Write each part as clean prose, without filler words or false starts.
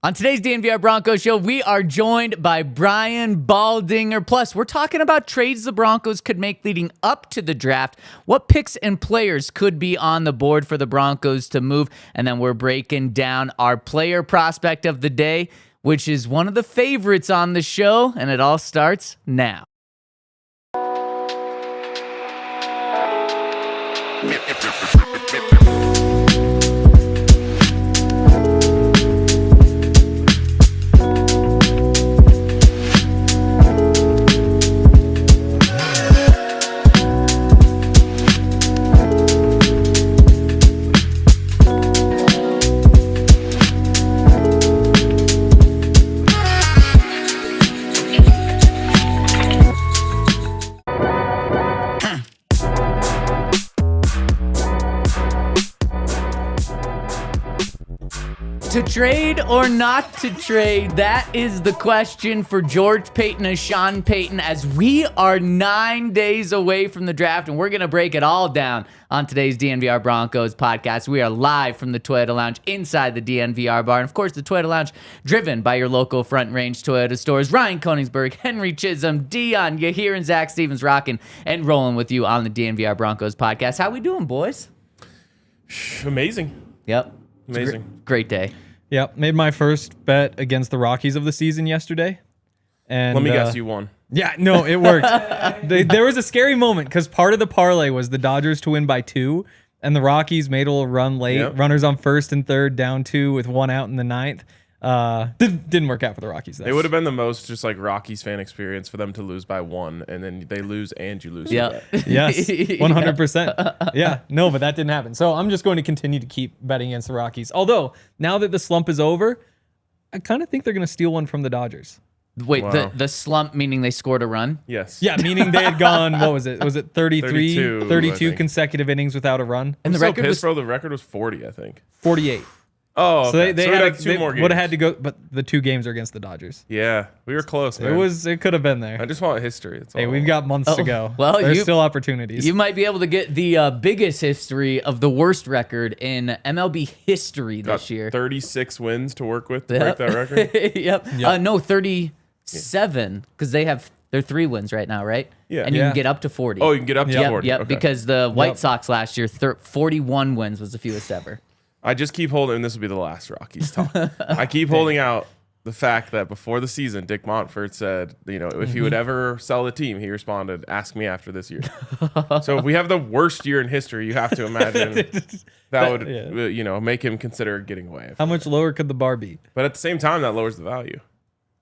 On today's DNVR Broncos show, we are joined by Brian Baldinger. Plus, we're talking about trades the Broncos could make leading up to the draft, what picks and players could be on the board for the Broncos to move, and then we're breaking down our player prospect of the day, which is one of the favorites on the show, and it all starts now. To trade or not to trade? That is the question for George Paton and Sean Payton as we are 9 days away from the draft, and we're going to break it all down on today's DNVR Broncos podcast. We are live from the Toyota Lounge inside the DNVR bar, and of course the Toyota Lounge driven by your local Front Range Toyota stores. Ryan Koenigsberg, Henry Chisholm, Dion Yahir, and Zach Stevens rocking and rolling with you on the DNVR Broncos podcast. How we doing, boys? Amazing. Yep. Amazing. Great day. Yep, made my first bet against the Rockies of the season yesterday. And Let me guess, you won. Yeah, no, it worked. There was a scary moment because part of the parlay was the Dodgers to win by 2, and the Rockies made a little run late. Yep. Runners on first and third, down 2 with 1 out in the 9th. Didn't work out for the Rockies. It would have been the most just like Rockies fan experience for them to lose by 1, and then they lose and you lose. Yeah. Yes, 100%. Yeah, no, but that didn't happen. So I'm just going to continue to keep betting against the Rockies. Although, now that the slump is over, I kind of think they're going to steal one from the Dodgers. Wait, Wow. the slump meaning they scored a run? Yes. Yeah, meaning they had gone, what was it? Was it 32, 32 I think. consecutive innings without a run? And I'm the so record pissed, was bro. The record was 40, I think. 48. Oh, So okay. they we had 2 more games. would have had to go, but the 2 games are against the Dodgers. Yeah, we were close, man. It could have been there. I just want history. That's Hey, all. we've got months to go. well, there's you- still opportunities. You might be able to get the biggest history of the worst record in MLB history got this year. 36 wins to work with to Yep. break that record. Yep. Yep. No, 37 because they're 3 wins right now, right? Yeah. And you Yeah. can get up to 40. Oh, you can get up to Yep, 40. yep, Okay. because the White Yep. Sox last year, 41 wins was the fewest ever. I just keep holding, and this will be the last Rockies talk. I keep holding out the fact that before the season, Dick Montfort said, if he would ever sell the team, he responded, "Ask me after this year." So if we have the worst year in history, you have to imagine that would, yeah. make him consider getting away. How much lower could the bar be? But at the same time, that lowers the value.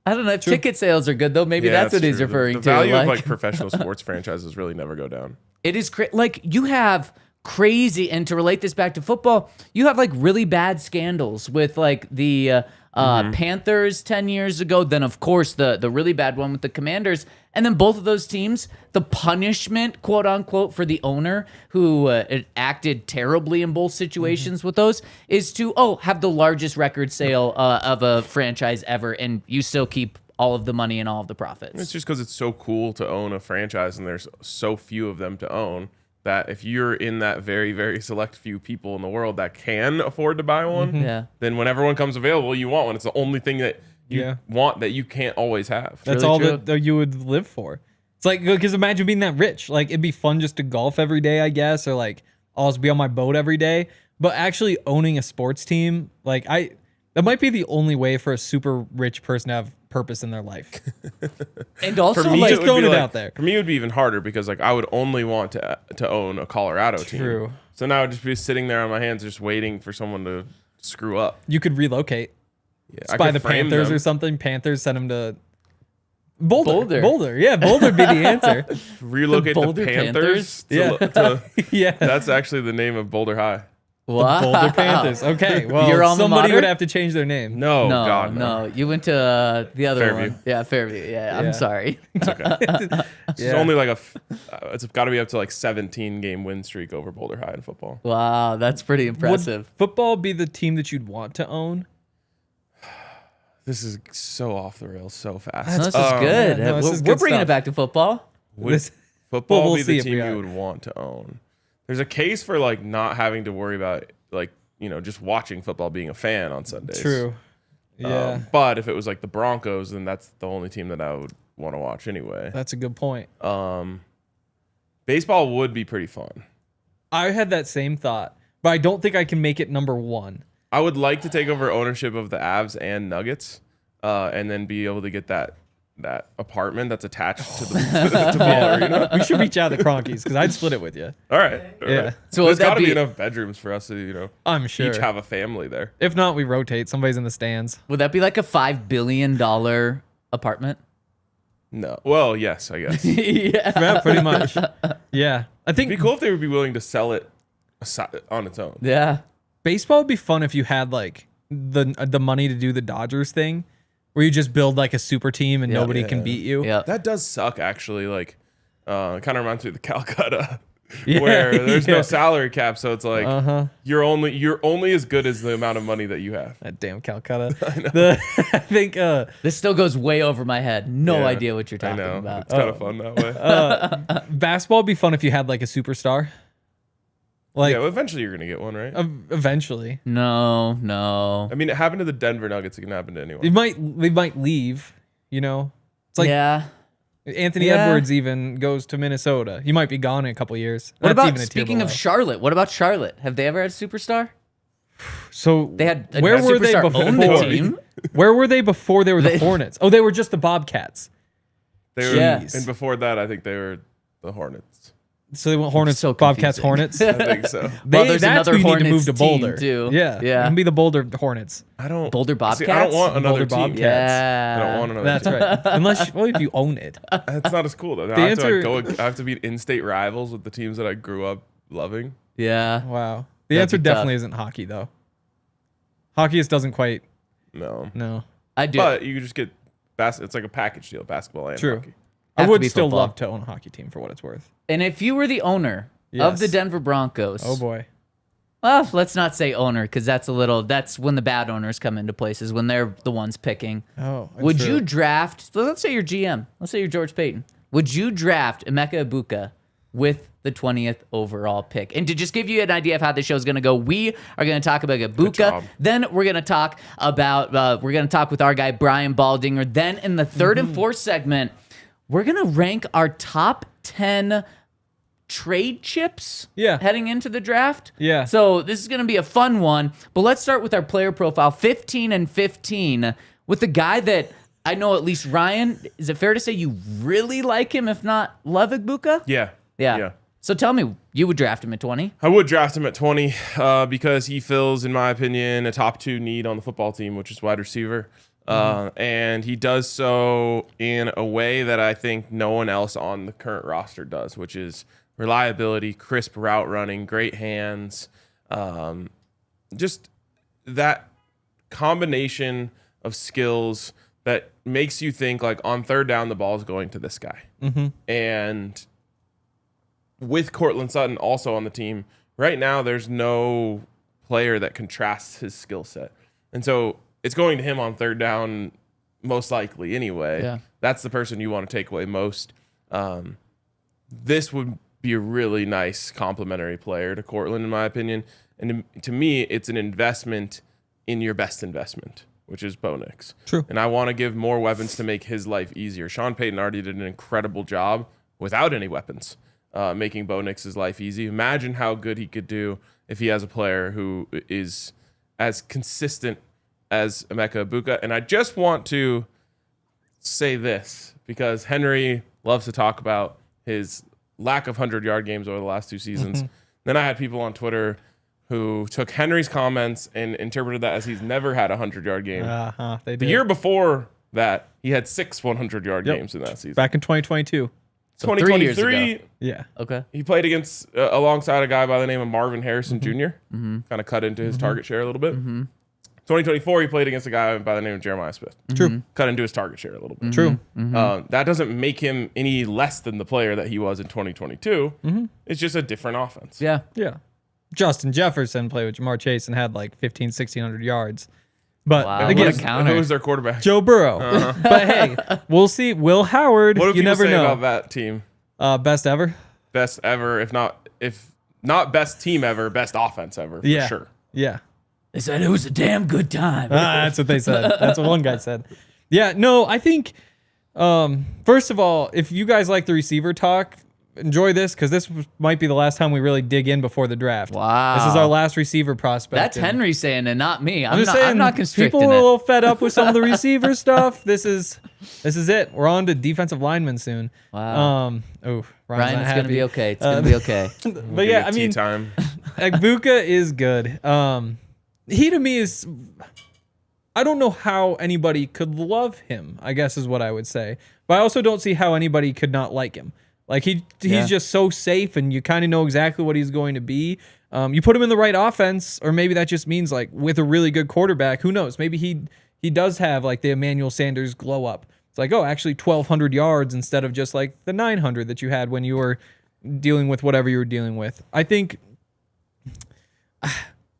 I don't know if ticket sales are good though. Maybe Yeah, that's what he's true. referring The to. value of like professional sports franchises really never go down. It is like you have crazy, and to relate this back to football, you have like really bad scandals with like the Panthers 10 years ago. Then of course the really bad one with the Commanders, and then both of those teams, the punishment, quote unquote, for the owner who acted terribly in both situations with those is to have the largest record sale of a franchise ever, and you still keep all of the money and all of the profits. It's just because it's so cool to own a franchise, and there's so few of them to own. That if you're in that very, very select few people in the world that can afford to buy one, Yeah. then when everyone comes available, you want one. It's the only thing that you want that you can't always have. That's really all true. that you would live for. It's like, because imagine being that rich. Like, it'd be fun just to golf every day, I guess, or like, I'll just be on my boat every day. But actually owning a sports team, like, that might be the only way for a super rich person to have purpose in their life. And also, For me, like, it would throwing be it like, out there. For me, it would be even harder because like I would only want to own a Colorado team. True. So now I'd just be sitting there on my hands, just waiting for someone to screw up. You could relocate. Yeah, Just buy could the frame Panthers them. or something. Panthers send them to Boulder. Boulder. Yeah, Boulder would be the answer. Relocate The the Boulder Panthers. Yeah. Yeah. That's actually the name of Boulder High. wow. Boulder Panthers. Okay, well, Your alma somebody mater? would have to change their name. No, No, God, no. You went to the other Fairview. one. Yeah, Fairview. Yeah, I'm Yeah. sorry. It's okay. It's Yeah. only like it's got to be up to like 17 game win streak over Boulder High in football. Wow, that's pretty impressive. Would football be the team that you'd want to own? This is so off the rails so fast. No, this is good. yeah, no, this we're is good bringing stuff. it back to football. Would This- football we'll be see the if we team are. you would want to own? There's a case for like not having to worry about like just watching football, being a fan on Sundays. True. Yeah. But if it was like the Broncos, then that's the only team that I would want to watch anyway. That's a good point. Baseball would be pretty fun. I had that same thought, but I don't think I can make it number one. I would like to take over ownership of the Avs and Nuggets, and then be able to get that apartment that's attached to the to Ball Arena. We should reach out to Cronkies because I'd split it with you. All right. Yeah. So there's would that got to be be- enough bedrooms for us to, I'm sure. each have a family there. If not, we rotate. Somebody's in the stands. Would that be like a $5 billion apartment? No. Well, yes, I guess. It'd Yeah. Yeah, pretty much. Yeah. I think be cool if they would be willing to sell it on its own. Yeah. baseball would be fun if you had like the money to do the Dodgers thing, where you just build like a super team and nobody can beat you. Yeah. That does suck, actually. Like, it kind of reminds me of the Calcutta, Yeah, where there's yeah. no salary cap, so it's like you're only as good as the amount of money that you have. That damn Calcutta. I think This still goes way over my head. No Yeah, idea what you're I talking know. about. It's kind of fun that way. basketball would be fun if you had like a superstar. Like Yeah, well, eventually you're gonna get one, right? eventually. No. I mean, it happened to the Denver Nuggets. It can happen to anyone. They might leave, you know. It's like yeah. Anthony Yeah. Edwards even goes to Minnesota. He might be gone in a couple years. What That's about, even a tier speaking of below. Charlotte, what about Charlotte? Have they ever had a superstar? So They had a where were they superstar before? own the team. Where were they before they were the Hornets? Oh, they were just the Bobcats. They were, Yes. and before that, I think they were the Hornets. So they went Hornets, so Bobcats, confusing. Hornets. I think so. Well, there's that's another who you need to move Hornets to team, Boulder too. Yeah, Yeah. You can be the Boulder Hornets. I don't. Boulder See, Bobcats? I don't want another Boulder team. Bobcats. Yeah. I don't want another. That's team. right. Unless if you own it. That's not as cool though. I have to I have to be in-state rivals with the teams that I grew up loving. Yeah. Wow. The That'd answer be tough. definitely isn't hockey though. Hockey just doesn't quite. No. No. I do. But you just get it's like a package deal, basketball and True. hockey. I Have to would be still football. love to own a hockey team for what it's worth. And if you were the owner of Yes. the Denver Broncos, Oh boy. well, let's not say owner because that's when the bad owners come into places, when they're the ones picking. Oh. Would you draft, let's say you're GM, let's say you're George Payton. Would you draft Emeka Egbuka with the 20th overall pick? And to just give you an idea of how the show's going to go, we are going to talk about job. Egbuka. Then we're going to talk about, we're going to talk with our guy, Brian Baldinger. Then in the third and fourth segment, we're going to rank our top 10 trade chips heading into the draft. Yeah. So this is going to be a fun one, but let's start with our player profile, 15 and 15, with the guy that I know at least Ryan, is it fair to say you really like him, if not love Egbuka? Yeah. So tell me, you would draft him at 20? I would draft him at 20 because he fills, in my opinion, a top 2 need on the football team, which is wide receiver. And he does so in a way that I think no one else on the current roster does, which is reliability, crisp route running, great hands. Just that combination of skills that makes you think like on third down, the ball is going to this guy. And with Courtland Sutton also on the team, right now there's no player that contrasts his skill set. And so it's going to him on third down most likely anyway. Yeah. That's the person you want to take away most. This would be a really nice complementary player to Courtland, in my opinion. And to me, it's an investment in your best investment, which is Bo Nix. True. And I want to give more weapons to make his life easier. Sean Payton already did an incredible job without any weapons, making Bo Nix's life easy. Imagine how good he could do if he has a player who is as consistent as Emeka Egbuka. And I just want to say this because Henry loves to talk about his lack of 100-yard games over the last 2 seasons. Then I had people on Twitter who took Henry's comments and interpreted that as he's never had a 100-yard game. They The did. year before that, he had 6 100-yard Yep. games in that season. Back in 2022. So 3 years 2023, ago. Yeah. Okay. he played against alongside a guy by the name of Marvin Harrison Jr. Kind of cut into his target share a little bit. 2024, he played against a guy by the name of Jeremiah Smith. True. Cut into his target share a little bit. True. That doesn't make him any less than the player that he was in 2022. It's just a different offense. Yeah. Yeah. Justin Jefferson played with Jamar Chase and had like 1,600 yards. But Wow, again, what a counter. Who was their quarterback? Joe Burrow. But hey, we'll see. Will Howard, What do you people never say know. about that team? Best ever? Best ever, if not best team ever, best offense ever, for Yeah. sure. Yeah. They said it was a damn good time. That's what they said. That's what one guy said. Yeah, no, I think, first of all, if you guys like the receiver talk, enjoy this because this might be the last time we really dig in before the draft. Wow. This is our last receiver prospect. That's Henry saying it, not me. I'm just saying, I'm not constricting people are a it. little fed up with some of the receiver stuff. This is it. We're on to defensive linemen soon. Wow. Ryan's It's going to be okay. It's going to be okay. But yeah, I Tea mean, time. Egbuka is good. He to me is, I don't know how anybody could love him, I guess is what I would say. But I also don't see how anybody could not like him. Like he's just so safe and you kind of know exactly what he's going to be. You put him in the right offense, or maybe that just means like with a really good quarterback, who knows? Maybe he does have like the Emmanuel Sanders glow up. It's like, oh, actually 1,200 yards instead of just like the 900 that you had when you were dealing with whatever you were dealing with. I think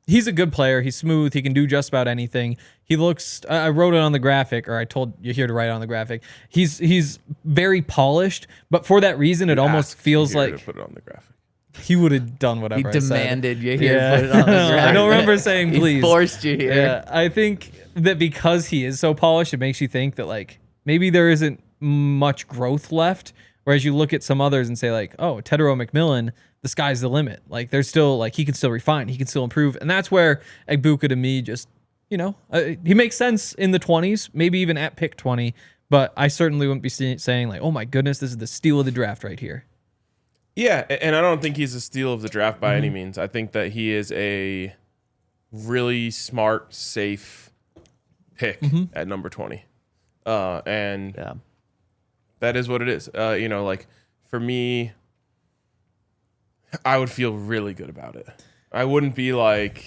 he's a good player. He's smooth. He can do just about anything. He looks, I wrote it on the graphic, or I told you here to write it on the graphic. He's very polished, but for that reason, it almost feels like to put it on the graphic. he would have done whatever He I said. demanded you here put it on the graphic. I don't remember saying please. He forced you here. Yeah, I think that because he is so polished, it makes you think that like maybe there isn't much growth left. Whereas you look at some others and say like, oh, Tedero McMillan, the sky's the limit. Like there's still like he can still refine, he can still improve, and that's where Egbuka to me just he makes sense in the 20s, maybe even at pick 20. But I certainly wouldn't be saying like, oh my goodness, this is the steal of the draft right here. Yeah, and I don't think he's a steal of the draft by any means. I think that he is a really smart, safe pick at number 20. And that is what it is. Like for me, I would feel really good about it. I wouldn't be like,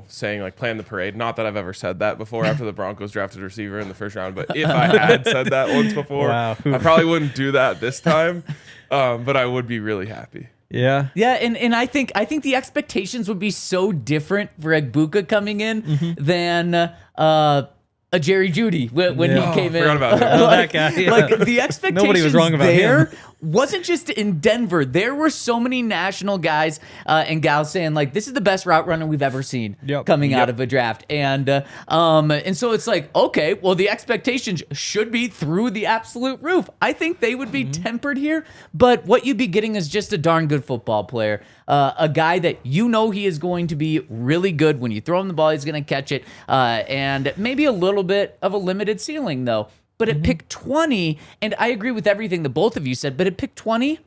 saying like plan the parade. Not that I've ever said that before after the Broncos drafted a receiver in the first round, but if I had said that once before, I probably wouldn't do that this time. But I would be really happy. Yeah. Yeah, and I think the expectations would be so different for Egbuka coming in than a Jerry Jeudy when he came in. Forgot about him. Like, that guy, yeah. like the expectations Nobody was wrong about there him. wasn't just in Denver. There were so many national guys and gals saying like, this is the best route runner we've ever seen coming out of a draft. And so it's like, okay, well, the expectations should be through the absolute roof. I think they would be tempered here, but what you'd be getting is just a darn good football player. A guy that he is going to be really good. When you throw him the ball, he's going to catch it. And maybe a little bit of a limited ceiling, though. But at pick 20, and I agree with everything that both of you said, but at pick 20,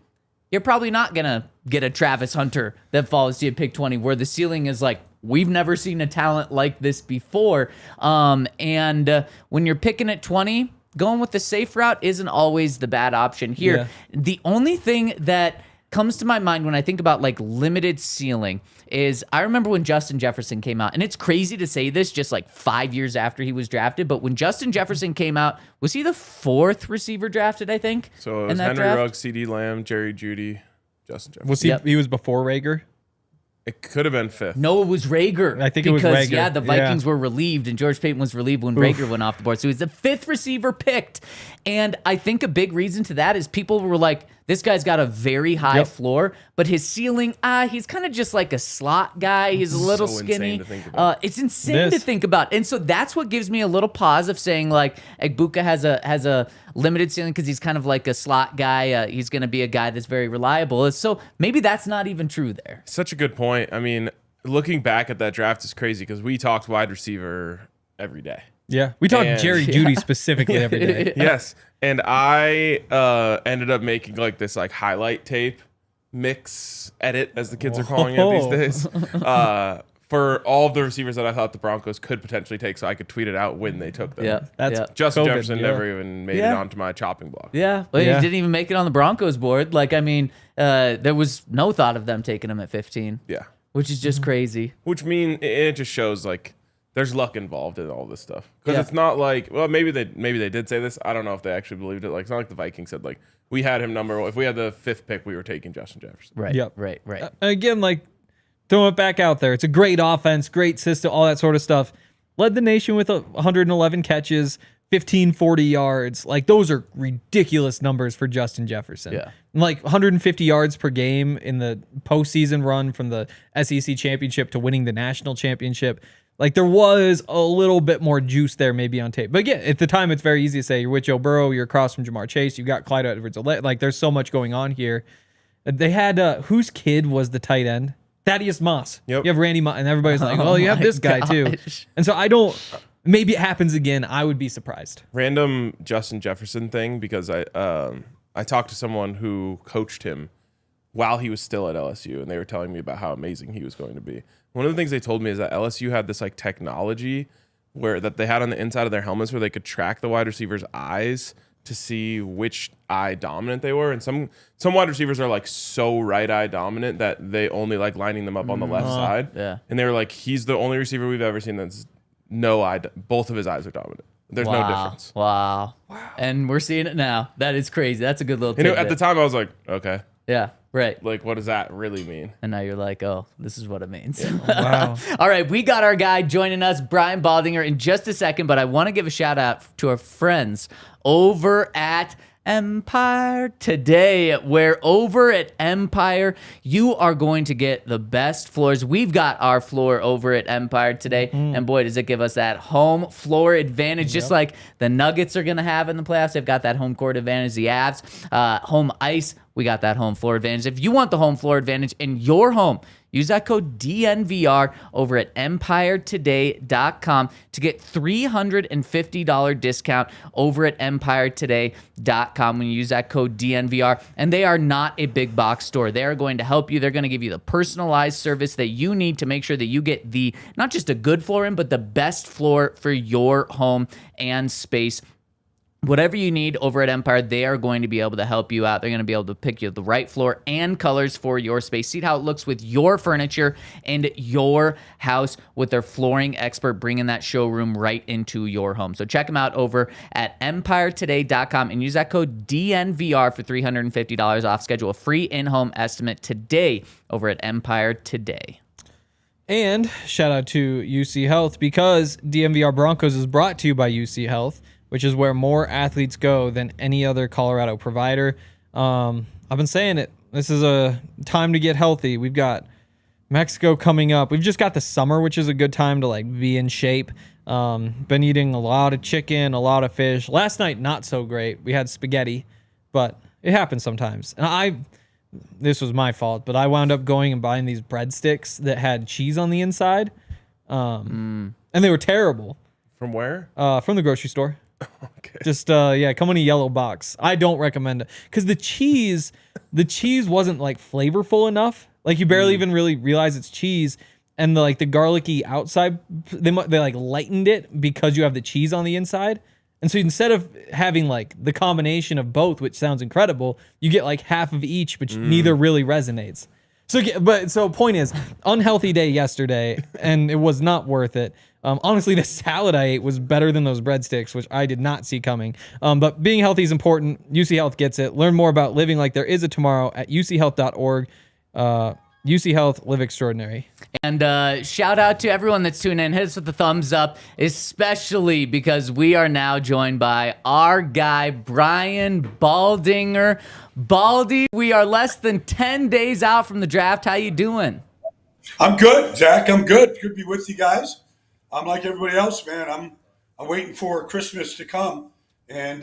you're probably not going to get a Travis Hunter that falls to you at pick 20, where the ceiling is like, we've never seen a talent like this before. And when you're picking at 20, going with the safe route isn't always the bad option here. Yeah. The only thing that comes to my mind when I think about like limited ceiling is I remember when Justin Jefferson came out, and it's crazy to say this just like 5 years after he was drafted, but when Justin Jefferson came out, was he the 4th receiver drafted, I think? So it was Henry Ruggs, CD Lamb, Jerry Jeudy, Justin Jefferson. Was he was before Rager? It could have been 5th. No, it was Rager. I think it was Rager. Because, yeah, the Vikings were relieved, and George Payton was relieved when Rager went off the board. So he was the 5th receiver picked. And I think a big reason to that is people were like, this guy's got a very high floor, but his ceiling, he's kind of just like a slot guy. He's a little skinny. Insane to think about. It's insane to think about. And so that's what gives me a little pause of saying like Egbuka has a limited ceiling because he's kind of like a slot guy. He's going to be a guy that's very reliable. So maybe that's not even true there. Such a good point. I mean, looking back at that draft is crazy because we talked wide receiver every day. Yeah, we talked Jerry Jeudy specifically every day. Yes, and I ended up making like this like highlight tape mix edit, as the kids are calling it these days, for all of the receivers that I thought the Broncos could potentially take, so I could tweet it out when they took them. Yeah, That's Justin COVID, Jefferson never even made it onto my chopping block. Yeah, well, he didn't even make it on the Broncos board. Like, I mean, there was no thought of them taking him at 15. Yeah, which is just crazy. Which it just shows like there's luck involved in all this stuff, because it's not like, well, maybe they did say this. I don't know if they actually believed it. Like, it's not like the Vikings said like, we had him number one. If we had the 5th pick, we were taking Justin Jefferson. Right. Yep. Right. Again, like throwing it back out there. It's a great offense, great system, all that sort of stuff. Led the nation with 111 catches, 1540 yards. Like, those are ridiculous numbers for Justin Jefferson. Yeah. Like 150 yards per game in the postseason run from the SEC championship to winning the national championship. Like there was a little bit more juice there maybe on tape. But again, at the time, it's very easy to say you're with Joe Burrow, you're across from Jamar Chase, you've got Clyde Edwards-Helaire. Like there's so much going on here. They had, whose kid was the tight end? Thaddeus Moss. Yep. You have Randy Moss, and everybody's like, oh, you have this guy too. And so maybe it happens again. I would be surprised. Random Justin Jefferson thing, because I talked to someone who coached him while he was still at LSU, and they were telling me about how amazing he was going to be. One of the things they told me is that LSU had this like technology that they had on the inside of their helmets where they could track the wide receiver's eyes to see which eye dominant they were. And some wide receivers are like so right eye dominant that they only like lining them up on the left side. Yeah. And they were like, he's the only receiver we've ever seen that's no eye. Both of his eyes are dominant. There's no difference. Wow. And we're seeing it now. That is crazy. That's a good little You know, tidbit. at the time I was like, okay, Yeah, right. like what does that really mean? And now you're like, oh, this is what it means. Wow. All right, we got our guy joining us, Brian Baldinger, in just a second, but I want to give a shout out to our friends over at Empire Today, where over at Empire, you are going to get the best floors. We've got our floor over at Empire Today, and boy, does it give us that home floor advantage, just like the Nuggets are going to have in the playoffs. They've got that home court advantage, the Avs, home ice. We got that home floor advantage. If you want the home floor advantage in your home, use that code DNVR over at EmpireToday.com to get $350 discount over at EmpireToday.com when you use that code DNVR. And they are not a big box store. They are going to help you. They're going to give you the personalized service that you need to make sure that you get the, not just a good floor in, but the best floor for your home and space. Whatever you need over at Empire, they are going to be able to help you out. They're going to be able to pick you the right floor and colors for your space. See how it looks with your furniture and your house with their flooring expert bringing that showroom right into your home. So check them out over at EmpireToday.com and use that code DNVR for $350 off. Schedule a free in-home estimate today over at Empire Today. And shout out to UC Health, because DNVR Broncos is brought to you by UC Health, which is where more athletes go than any other Colorado provider. I've been saying it. This is a time to get healthy. We've got Mexico coming up. We've just got the summer, which is a good time to like be in shape. Been eating a lot of chicken, a lot of fish. Last night, not so great. We had spaghetti, but it happens sometimes. And this was my fault, but I wound up going and buying these breadsticks that had cheese on the inside. And they were terrible. From where? From the grocery store. Okay. Just come in a yellow box. I don't recommend it because the cheese wasn't like flavorful enough. Like you barely even really realize it's cheese, and the garlicky outside they like lightened it because you have the cheese on the inside. And so instead of having like the combination of both, which sounds incredible, you get like half of each, which neither really resonates. So point is, unhealthy day yesterday, and it was not worth it. Honestly, the salad I ate was better than those breadsticks, which I did not see coming. But being healthy is important. UC Health gets it. Learn more about living like there is a tomorrow at uchealth.org. UC Health, live extraordinary. And shout out to everyone that's tuning in. Hit us with the thumbs up, especially because we are now joined by our guy, Brian Baldinger. Baldy, we are less than 10 days out from the draft. How you doing? I'm good, Zach. I'm good. Good to be with you guys. I'm like everybody else, man. I'm waiting for Christmas to come, and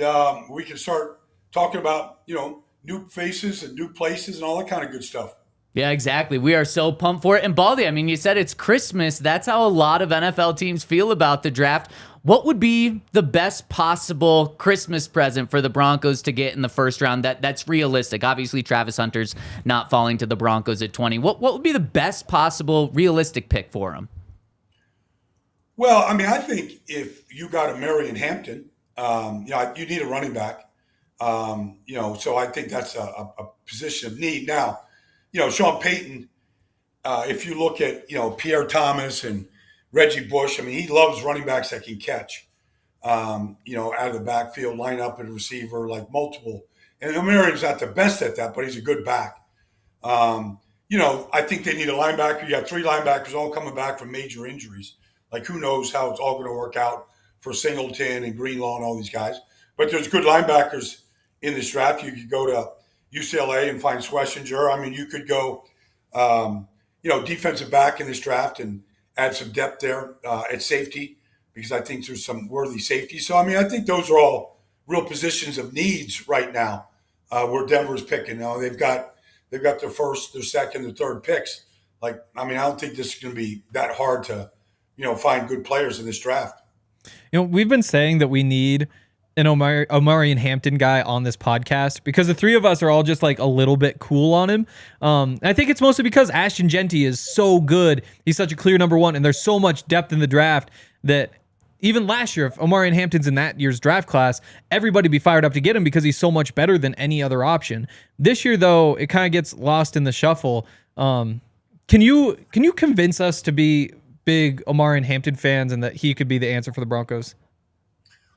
we can start talking about new faces and new places and all that kind of good stuff. Yeah, exactly. We are so pumped for it. And Baldy, I mean, you said it's Christmas. That's how a lot of NFL teams feel about the draft. What would be the best possible Christmas present for the Broncos to get in the first round that's realistic? Obviously, Travis Hunter's not falling to the Broncos at 20. What would be the best possible realistic pick for him? Well, I mean, I think if you got a Marion Hampton, you need a running back. So I think that's a position of need. Now, Sean Payton, if you look at, Pierre Thomas and Reggie Bush, I mean, he loves running backs that can catch, out of the backfield, line up and receiver, like multiple. And Marion's not the best at that, but he's a good back. I think they need a linebacker. You got 3 linebackers all coming back from major injuries. Like, who knows how it's all going to work out for Singleton and Greenlaw and all these guys. But there's good linebackers in this draft. You could go to UCLA and find Schlesinger. I mean, you could go, defensive back in this draft and add some depth there at safety because I think there's some worthy safety. So, I mean, I think those are all real positions of needs right now where Denver's picking. They've got their first, their second, their third picks. I don't think this is going to be that hard to, find good players in this draft. We've been saying that we need an Omari and Hampton guy on this podcast because the three of us are all just like a little bit cool on him. I think it's mostly because Ashton Jeanty is so good. He's such a clear number one, and there's so much depth in the draft that even last year, if Omari and Hampton's in that year's draft class, everybody be fired up to get him because he's so much better than any other option. This year, though, it kind of gets lost in the shuffle. Can you convince us to be big Omari and Hampton fans and that he could be the answer for the Broncos?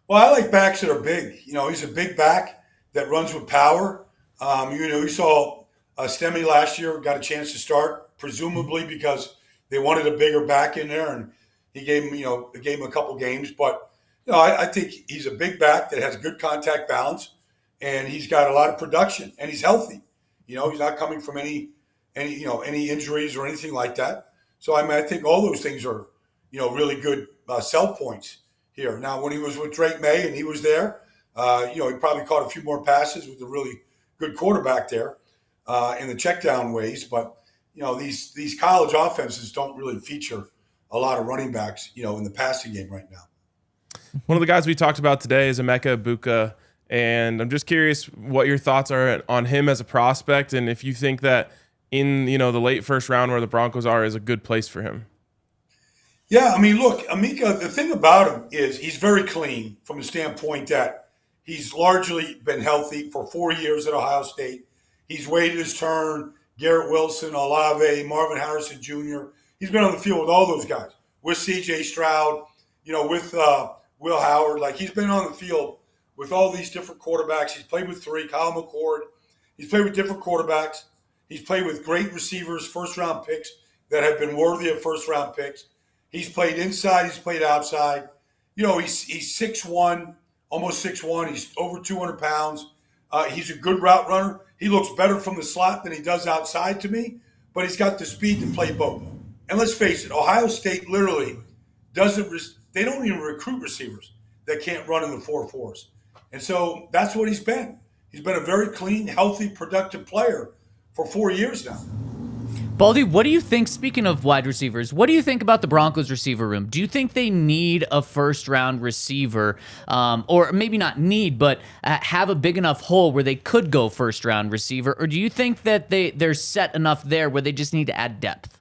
Well, I like backs that are big. He's a big back that runs with power. You saw Stemy last year got a chance to start, presumably because they wanted a bigger back in there, and he gave him a couple games. But I think he's a big back that has good contact balance, and he's got a lot of production, and he's healthy. He's not coming from any injuries or anything like that. So I think all those things are really good sell points here. Now, when he was with Drake May and he was there, he probably caught a few more passes with a really good quarterback there in the check down ways. But, these college offenses don't really feature a lot of running backs, in the passing game right now. One of the guys we talked about today is Emeka Egbuka, and I'm just curious what your thoughts are on him as a prospect and if you think that in, the late first round where the Broncos are is a good place for him. Yeah, look, Emeka, the thing about him is he's very clean from the standpoint that he's largely been healthy for 4 years at Ohio State. He's waited his turn. Garrett Wilson, Olave, Marvin Harrison Jr. He's been on the field with all those guys, with C.J. Stroud, with Will Howard. He's been on the field with all these different quarterbacks. He's played with three, Kyle McCord. He's played with different quarterbacks. He's played with great receivers, first-round picks that have been worthy of first-round picks. He's played inside. He's played outside. He's 6'1", almost 6'1". He's over 200 pounds. He's a good route runner. He looks better from the slot than he does outside to me, but he's got the speed to play both. And let's face it, Ohio State literally they don't even recruit receivers that can't run in the 4.4s. And so that's what he's been. He's been a very clean, healthy, productive player for 4 years now. Baldy, what do you think, speaking of wide receivers, what do you think about the Broncos receiver room? Do you think they need a first-round receiver, or maybe not need, but have a big enough hole where they could go first-round receiver? Or do you think that they're set enough there where they just need to add depth?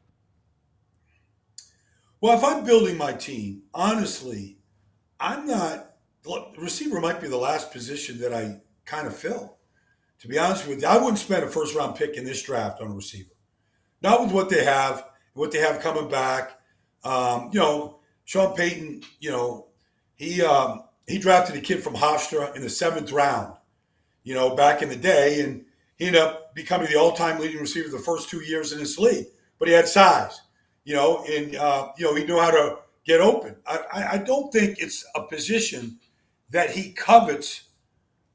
Well, if I'm building my team, honestly, I'm not – receiver might be the last position that I kind of fill. To be honest with you, I wouldn't spend a first-round pick in this draft on a receiver. Not with what they have coming back. Sean Payton, he drafted a kid from Hofstra in the 7th round, back in the day, and he ended up becoming the all-time leading receiver the first 2 years in this league. But he had size, and he knew how to get open. I don't think it's a position that he covets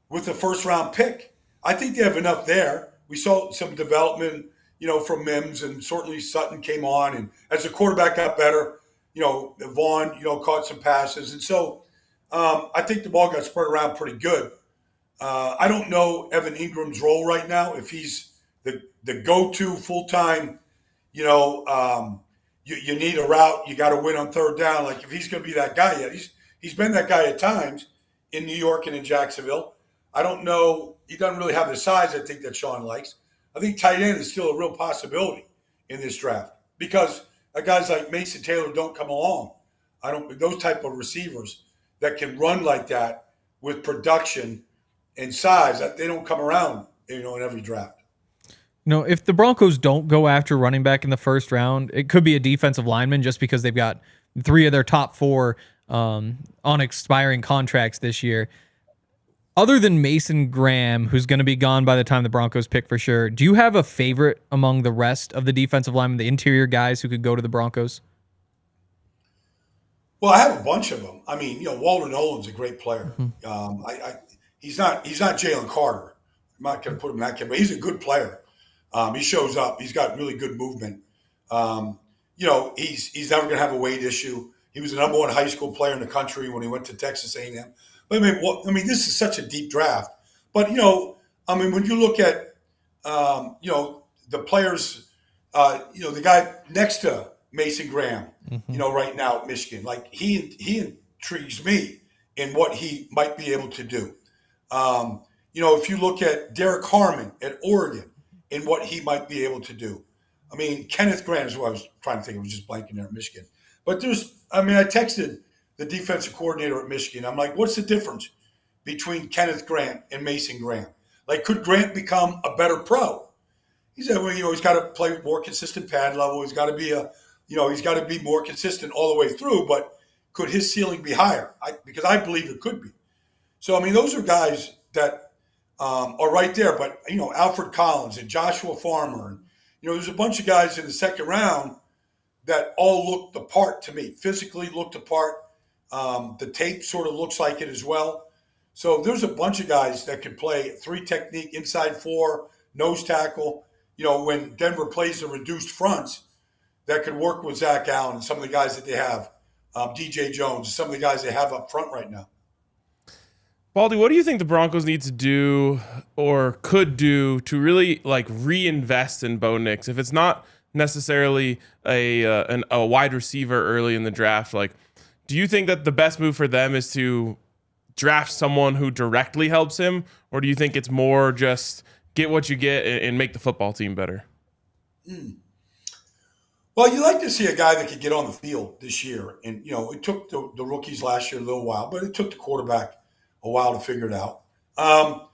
with a first-round pick. I think they have enough there. We saw some development from Mims, and certainly Sutton came on, and as the quarterback got better, Vaughn, caught some passes. And so I think the ball got spread around pretty good. I don't know Evan Ingram's role right now, if he's the go-to full-time, you need a route, you got to win on third down. If he's going to be that guy yet. He's been that guy at times in New York and in Jacksonville. I don't know. He doesn't really have the size, I think, that Sean likes. I think tight end is still a real possibility in this draft because guys like Mason Taylor don't come along. Those type of receivers that can run like that with production and size, that they don't come around, in every draft. If the Broncos don't go after running back in the first round, it could be a defensive lineman just because they've got 3 of their top 4 on expiring contracts this year. Other than Mason Graham, who's going to be gone by the time the Broncos pick for sure, do you have a favorite among the rest of the defensive linemen, the interior guys who could go to the Broncos? Well, I have a bunch of them. Walter Nolan's a great player. He's not Jalen Carter. I'm not going to put him in that category, but he's a good player. He shows up. He's got really good movement. he's never going to have a weight issue. He was the number one high school player in the country when he went to Texas A&M. But this is such a deep draft. But when you look at the players, the guy next to Mason Graham, right now at Michigan, like he intrigues me in what he might be able to do. If you look at Derek Harmon at Oregon and what he might be able to do. I mean, Kenneth Grant is what I was trying to think. I was just blanking there at Michigan. But I texted the defensive coordinator at Michigan. I'm like, what's the difference between Kenneth Grant and Mason Graham? Like, could Grant become a better pro? He said, well, he's got to play more consistent pad level. He's got to be he's got to be more consistent all the way through. But could his ceiling be higher? Because I believe it could be. So, those are guys that are right there. But, Alfred Collins and Joshua Farmer. And, there's a bunch of guys in the second round that all looked the part to me, physically looked the part. The tape sort of looks like it as well. So there's a bunch of guys that can play 3 technique, inside 4, nose tackle. When Denver plays the reduced fronts, that could work with Zach Allen and some of the guys that they have, DJ Jones, some of the guys they have up front right now. Baldy, what do you think the Broncos need to do or could do to really reinvest in Bo Nix? If it's not necessarily a wide receiver early in the draft, do you think that the best move for them is to draft someone who directly helps him, or do you think it's more just get what you get and make the football team better? Well, you like to see a guy that could get on the field this year. And, it took the rookies last year a little while, but it took the quarterback a while to figure it out. I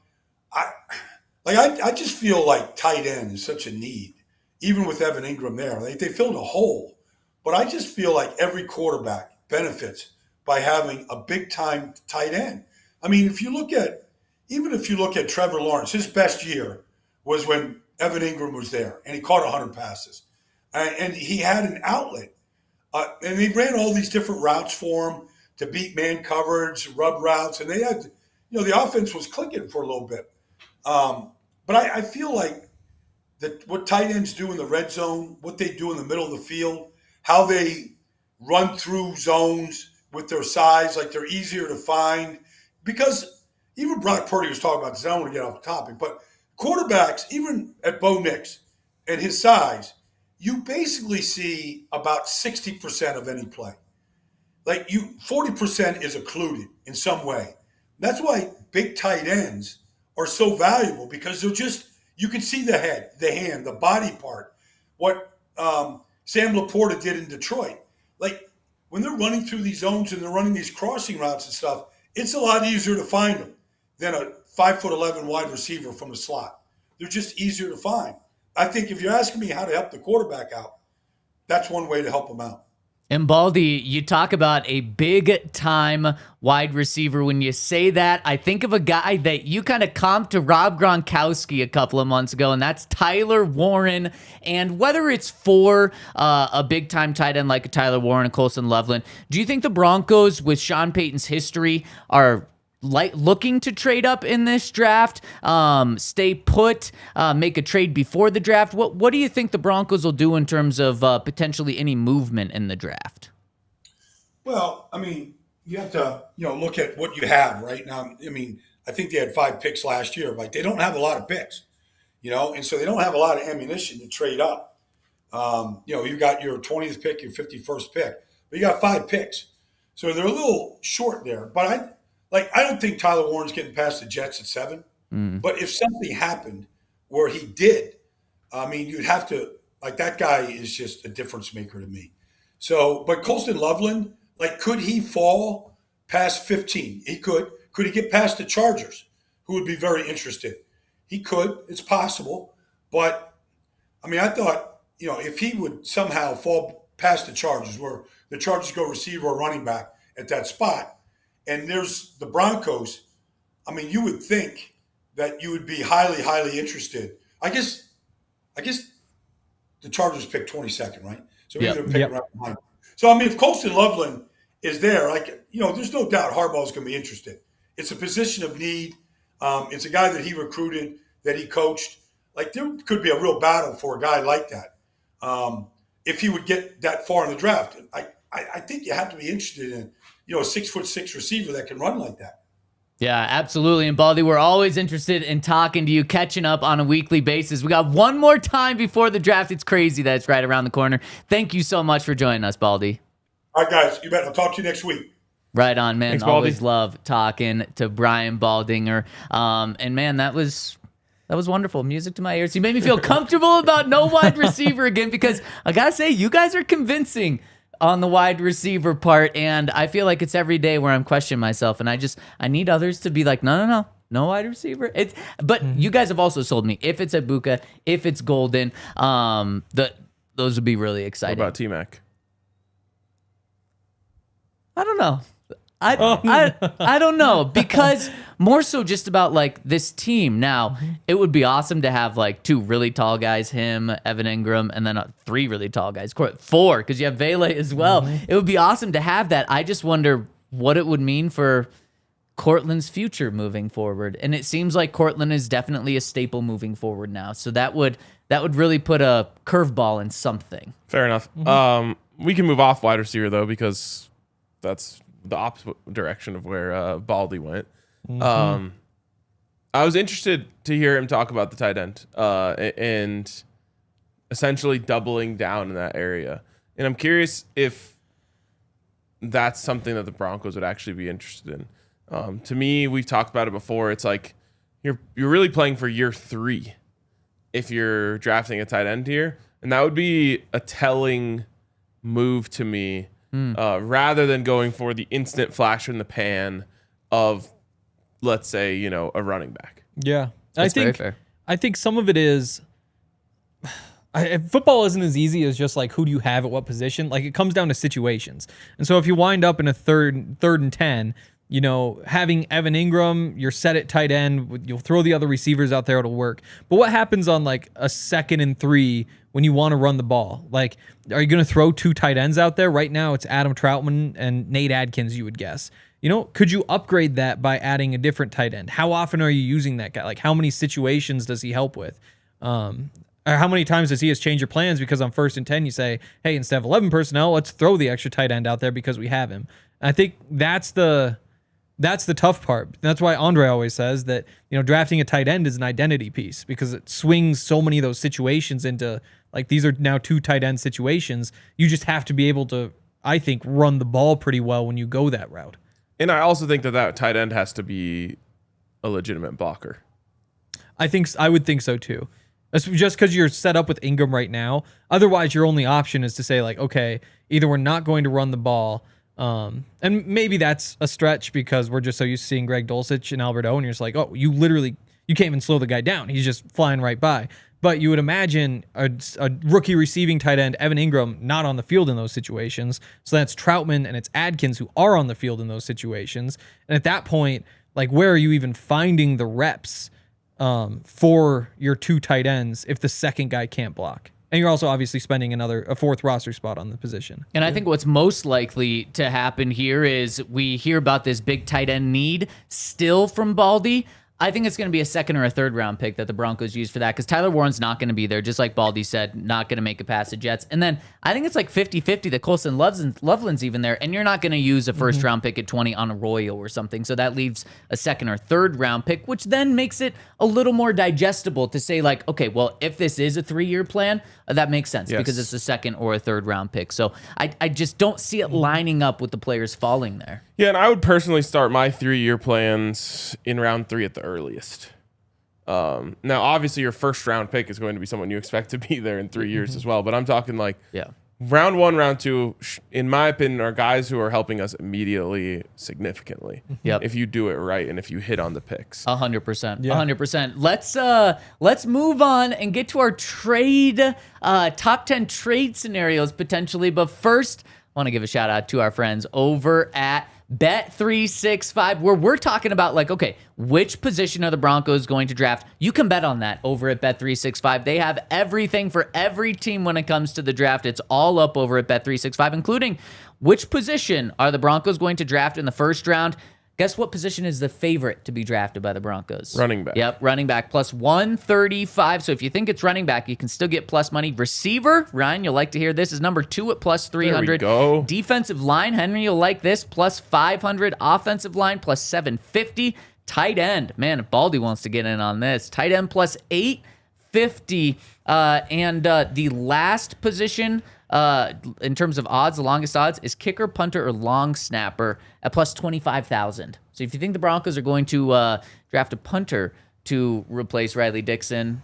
just feel like tight end is such a need, even with Evan Ingram there. They filled a hole. But I just feel like every quarterback benefits by having a big-time tight end. If you look at Trevor Lawrence, his best year was when Evan Ingram was there, and he caught 100 passes. And he had an outlet. And they ran all these different routes for him to beat man coverage, rub routes, and they had, the offense was clicking for a little bit. But I feel like that what tight ends do in the red zone, what they do in the middle of the field, how they run through zones with their size, they're easier to find. Because even Brock Purdy was talking about this. I don't want to get off the topic, but quarterbacks, even at Bo Nix and his size, you basically see about 60% of any play. 40% is occluded in some way. That's why big tight ends are so valuable, because you can see the head, the hand, the body part. What Sam Laporta did in Detroit. When they're running through these zones and they're running these crossing routes and stuff, it's a lot easier to find them than a 5'11" wide receiver from the slot. They're just easier to find. I think if you're asking me how to help the quarterback out, that's one way to help him out. And Baldy, you talk about a big-time wide receiver. When you say that, I think of a guy that you kind of comped to Rob Gronkowski a couple of months ago, and that's Tyler Warren. And whether it's for a big-time tight end like a Tyler Warren and Coulson Loveland, do you think the Broncos, with Sean Payton's history, are looking to trade up in this draft, stay put, make a trade before the draft? What do you think the Broncos will do in terms of potentially any movement in the draft? Well, you have to look at what you have right now. I think they had 5 picks last year. They don't have a lot of picks, and so they don't have a lot of ammunition to trade up. You got your 20th pick, your 51st pick, but you got 5 picks, so they're a little short there. But I don't think Tyler Warren's getting past the Jets at 7. But if something happened where he did, you'd have to that guy is just a difference maker to me. So, but Coulson Loveland, could he fall past 15? He could. Could he get past the Chargers, who would be very interested? He could. It's possible. But, I thought, if he would somehow fall past the Chargers, where the Chargers go receiver or running back at that spot, and there's the Broncos, you would think that you would be highly, highly interested. I guess the Chargers picked 22nd, right? So they're picking right behind. So, if Coulson Loveland is there, there's no doubt Harbaugh's going to be interested. It's a position of need. It's a guy that he recruited, that he coached. There could be a real battle for a guy like that. if he would get that far in the draft. I think you have to be interested in, a 6'6" receiver that can run like that. Yeah, absolutely. And Baldy, we're always interested in talking to you, catching up on a weekly basis. We got one more time before the draft. It's crazy that it's right around the corner. Thank you so much for joining us, Baldy. All right, guys. You bet. I'll talk to you next week. Right on, man. Thanks, Baldy. Always love talking to Brian Baldinger. And man, that was wonderful. Music to my ears. You made me feel comfortable about no wide receiver again, because I gotta say, you guys are convincing on the wide receiver part, and I feel like it's every day where I'm questioning myself, and I need others to be like, no wide receiver. But you guys have also sold me. If it's Egbuka, if it's Golden, those would be really What exciting. about T-Mac? I don't know. I don't know, because more so just about like this team. Now, it would be awesome to have like 2 really tall guys, him, Evan Ingram, and then 3 really tall guys, 4, because you have Vele as well. It would be awesome to have that. I just wonder what it would mean for Courtland's future moving forward. And it seems like Courtland is definitely a staple moving forward now. So that would really put a curveball in something. Fair enough. We can move off wide receiver though, because that's the opposite direction of where Baldy went. I was interested to hear him talk about the tight end and essentially doubling down in that area. And I'm curious if that's something that the Broncos would actually be interested in. To me, we've talked about it before. It's like you're really playing for year 3 if you're drafting a tight end here. And that would be a telling move to me. Rather than going for the instant flash in the pan of, let's say, a running back. Yeah. That's very fair. I think some of it is football isn't as easy as just like who do you have at what position. Like, it comes down to situations. And so if you wind up in a third and 10, having Evan Ingram, you're set at tight end, you'll throw the other receivers out there, it'll work. But what happens on like a 2nd and 3 when you want to run the ball? Like, are you going to throw 2 tight ends out there? Right now, it's Adam Troutman and Nate Adkins, you would guess. Could you upgrade that by adding a different tight end? How often are you using that guy? Like, how many situations does he help with? Or how many times does he change your plans because on 1st and 10 you say, hey, instead of 11 personnel, let's throw the extra tight end out there because we have him. And I think that's the tough part. That's why Andre always says that, drafting a tight end is an identity piece, because it swings so many of those situations into, like, these are now 2 tight end situations. You just have to be able to, I think, run the ball pretty well when you go that route. And I also think that tight end has to be a legitimate blocker. I would think so too. That's just because you're set up with Ingram right now. Otherwise, your only option is to say, like, okay, either we're not going to run the ball, and maybe that's a stretch because we're just so used to seeing Greg Dulcich and Albert O, and you're just like, oh, you can't even slow the guy down. He's just flying right by. But you would imagine a rookie receiving tight end, Evan Ingram, not on the field in those situations. So that's Troutman and it's Adkins who are on the field in those situations. And at that point, like, where are you even finding the reps for your 2 tight ends if the second guy can't block? And you're also obviously spending a 4th roster spot on the position. And I think what's most likely to happen here is we hear about this big tight end need still from Baldy. I think it's going to be a 2nd or a 3rd round pick that the Broncos use for that, because Tyler Warren's not going to be there, just like Baldy said, not going to make it past the Jets. And then I think it's like 50-50 that Colson Loveland's even there, and you're not going to use a 1st round pick at 20 on Arroyo or something. So that leaves a 2nd or 3rd round pick, which then makes it a little more digestible to say, like, okay, well, if this is a 3-year plan, that makes sense because it's a 2nd or a 3rd round pick. So I just don't see it lining up with the players falling there. Yeah, and I would personally start my 3-year plans in round 3 at the earliest. Now, obviously, your 1st round pick is going to be someone you expect to be there in 3 years as well. But I'm talking like round 1, round 2, in my opinion, are guys who are helping us immediately significantly. Yep. If you do it right and if you hit on the picks. 100%. 100%. Let's move on and get to our top 10 trade scenarios potentially. But first, I want to give a shout out to our friends over at Bet365, where we're talking about, like, okay, which position are the Broncos going to draft? You can bet on that over at Bet365. They have everything for every team when it comes to the draft. It's all up over at Bet365, including which position are the Broncos going to draft in the 1st round. Guess what position is the favorite to be drafted by the Broncos? Running back. Yep, running back plus 135. So if you think it's running back, you can still get plus money. Receiver, Ryan, you'll like to hear this, is number 2 at plus 300. There we go. Defensive line, Henry, you'll like this, plus 500. Offensive line, plus 750. Tight end, man, if Baldy wants to get in on this. Tight end plus 850. And the last position in terms of odds, the longest odds is kicker, punter, or long snapper at plus 25,000. So if you think the Broncos are going to draft a punter to replace Riley Dixon,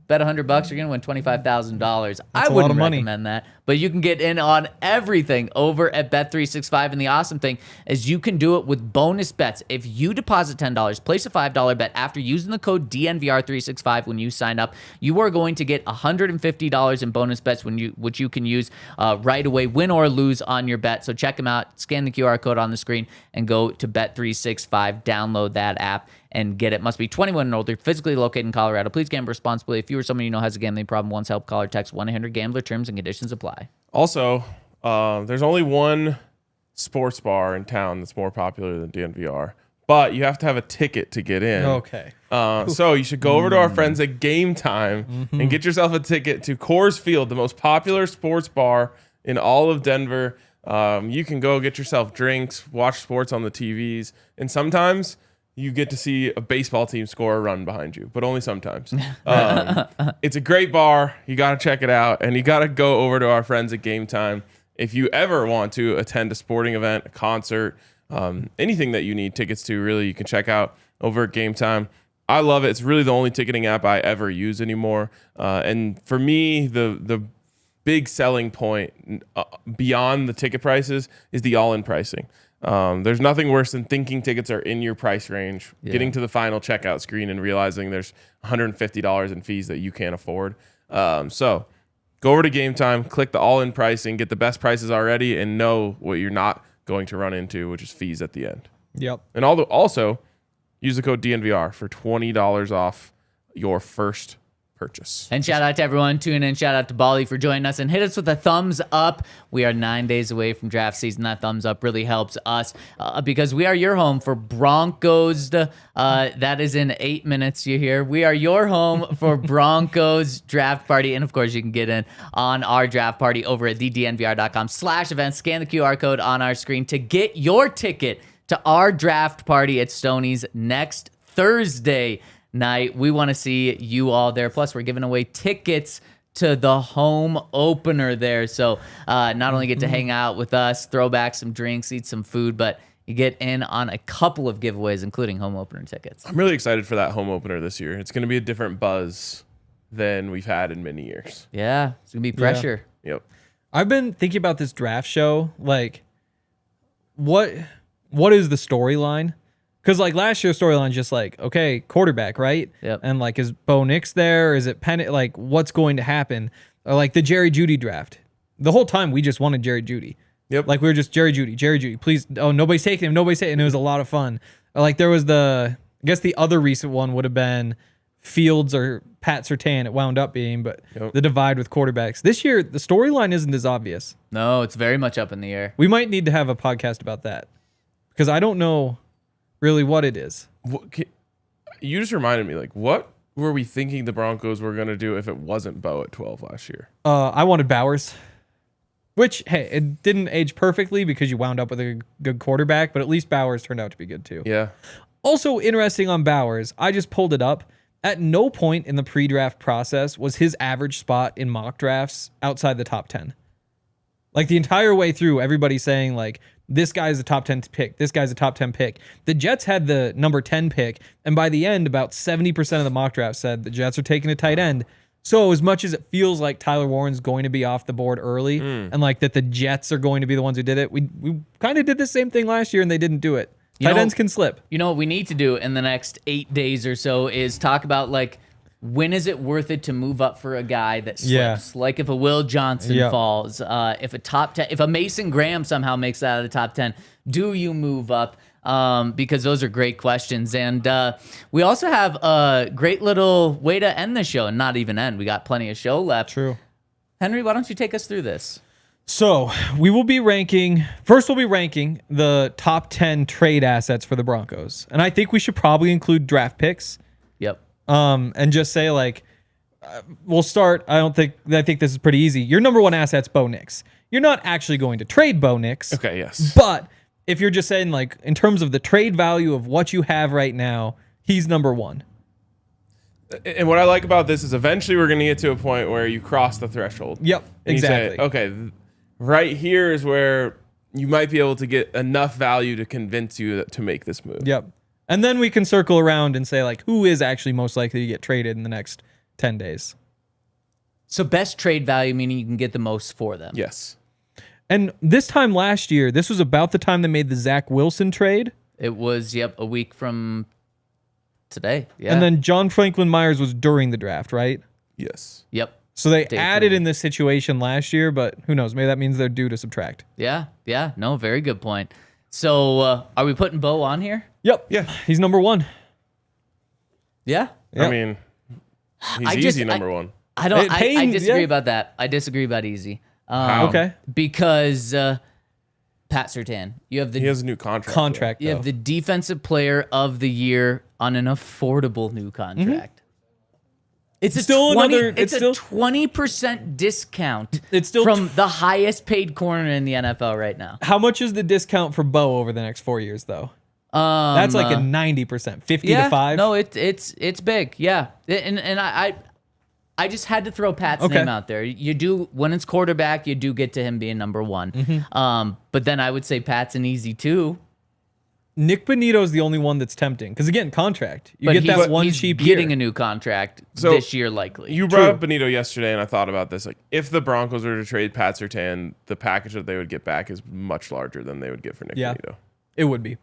bet $100, you're going to win $25,000. I wouldn't recommend that, but you can get in on everything over at Bet365. And the awesome thing is you can do it with bonus bets. If you deposit $10, place a $5 bet after using the code DNVR365 when you sign up, you are going to get $150 in bonus bets which you can use right away, win or lose on your bet. So check them out. Scan the QR code on the screen and go to Bet365. Download that app and get it. Must be 21 and older, physically located in Colorado. Please gamble responsibly. If you or someone you know has a gambling problem, once help, call or text 1-800-GAMBLER. Terms and conditions apply. Also, there's only one sports bar in town that's more popular than DNVR, but you have to have a ticket to get in. Okay. So you should go over to our friends at Game Time and get yourself a ticket to Coors Field, the most popular sports bar in all of Denver. You can go get yourself drinks, watch sports on the TVs, and sometimes you get to see a baseball team score a run behind you, but only sometimes. It's a great bar. You got to check it out, and you got to go over to our friends at Game Time. If you ever want to attend a sporting event, a concert, anything that you need tickets to, really, you can check out over at Game Time. I love it. It's really the only ticketing app I ever use anymore. And for me, the big selling point beyond the ticket prices is the all-in pricing. There's nothing worse than thinking tickets are in your price range, getting to the final checkout screen and realizing there's $150 in fees that you can't afford. So go over to Game Time, click the all-in pricing, get the best prices already, and know what you're not going to run into, which is fees at the end. Yep. And also use the code DNVR for $20 off your first purchase. And shout out to everyone tuning in. Shout out to Baldy for joining us, and hit us with a thumbs up. We are 9 days away from draft season. That thumbs up really helps us because we are your home for Broncos. That is in 8 minutes. You hear? We are your home for Broncos draft party, and of course you can get in on our draft party over at thednvr.com/events. Scan the QR code on our screen to get your ticket to our draft party at Stoney's next Thursday night. We want to see you all there. Plus, we're giving away tickets to the home opener there. So not only get to hang out with us, throw back some drinks, eat some food, but you get in on a couple of giveaways, including home opener tickets. I'm really excited for that home opener this year. It's going to be a different buzz than we've had in many years. Yeah, it's going to be pressure. Yeah. Yep. I've been thinking about this draft show. Like, what is the storyline? Because, like, last year's storyline is just like, okay, quarterback, right? Yep. And, like, is Bo Nix there? Is it Penn? Like, what's going to happen? Or, like, the Jerry Jeudy draft. The whole time, we just wanted Jerry Jeudy. Yep. Like, we were just, Jerry Jeudy, please. Oh, nobody's taking him. And it was a lot of fun. Or, like, there was I guess the other recent one would have been Fields or Pat Surtain. It wound up being, but the divide with quarterbacks. This year, the storyline isn't as obvious. No, it's very much up in the air. We might need to have a podcast about that. Because I don't know really what it is. You just reminded me, like, what were we thinking the Broncos were going to do if it wasn't Bo at 12 last year? I wanted Bowers, which, hey, it didn't age perfectly because you wound up with a good quarterback, but at least Bowers turned out to be good too. Yeah. Also interesting on Bowers, I just pulled it up. At no point in the pre-draft process was his average spot in mock drafts outside the top 10. Like, the entire way through, everybody's saying, like, this guy's a top 10 pick. This guy's a top 10 pick. The Jets had the number 10 pick, and by the end, about 70% of the mock draft said the Jets are taking a tight end. So as much as it feels like Tyler Warren's going to be off the board early, and like that the Jets are going to be the ones who did it, we kind of did the same thing last year, and they didn't do it. Tight ends can slip. You know what we need to do in the next 8 days or so is talk about, like, when is it worth it to move up for a guy that slips? Yeah. Like if a Will Johnson falls, if a top 10, if a Mason Graham somehow makes it out of the top 10, do you move up? Because those are great questions. And we also have a great little way to end the show, and not even end. We got plenty of show left. True. Henry, why don't you take us through this? So we will be ranking. First, we'll be ranking the top 10 trade assets for the Broncos, and I think we should probably include draft picks. Yep. And just say like, we'll start. I think this is pretty easy. Your number one asset's Bo Nix. You're not actually going to trade Bo Nix. Okay, yes. But if you're just saying like in terms of the trade value of what you have right now, he's number one. And what I like about this is eventually we're going to get to a point where you cross the threshold. Yep, And exactly. You say, okay, right here is where you might be able to get enough value to convince you to make this move. Yep. And then we can circle around and say like, who is actually most likely to get traded in the next 10 days? So best trade value, meaning you can get the most for them. Yes. And this time last year, this was about the time they made the Zach Wilson trade. It was, a week from today. Yeah. And then John Franklin Myers was during the draft, right? Yes. Yep. So they Day added 3. in this situation last year, but who knows? Maybe that means they're due to subtract. Yeah. No, very good point. So are we putting Bo on here? Yep. Yeah. He's number one. Yeah. Yep. I mean, he's I easy number one. I don't. I Payne, disagree yeah. about that. I disagree about easy. How? Okay. Because Pat Surtain, you have He the has a new contract. you have the defensive player of the year on an affordable new contract. It's a Still 20, another- It's it's a still- 20% discount. It's still from the highest paid corner in the NFL right now. How much is the discount for Bo over the next 4 years, though? That's like a 90%, 50 to 5. No, it's big. Yeah, and I just had to throw Pat's Okay. name out there. You do when it's quarterback, you do get to him being number one. Mm-hmm. But then I would say Pat's an easy two. Nik Bonitto is the only one that's tempting because again, contract. You But get that one he's cheap getting year. a new contract So, this year, likely. You brought up Bonitto yesterday, and I thought about this. Like, if the Broncos were to trade Pat Surtain, the package that they would get back is much larger than they would get for Nik Yeah. Bonitto. It would be.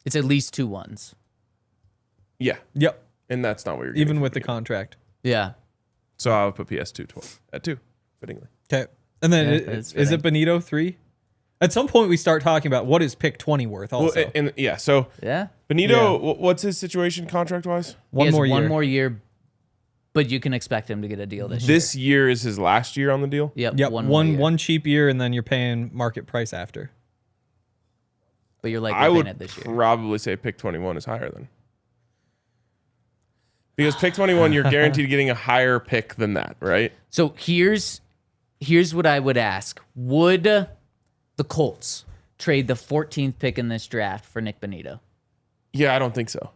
It's at least 2 ones. Yeah, Yep. and that's not what you're getting Even for with the Bonitto. contract. So I would put PS2 at 2, fittingly. Okay. And then Yeah, is that's it Bonitto 3? At some point, we start talking about what is pick 20 worth also. Well, and yeah, so Yeah. Bonitto, what's his situation contract-wise? One He has more year. One more year, but you can expect him to get a deal this year. This year is his last year on the deal? Yep. Yep. One more year. One cheap year, and then you're paying market price after. But you're likely I paying would it this year. probably say pick 21 is higher than. Because pick 21, you're guaranteed getting a higher pick than that, right? So here's what I would ask. Would the Colts trade the 14th pick in this draft for Nik Bonitto? Yeah, I don't think so.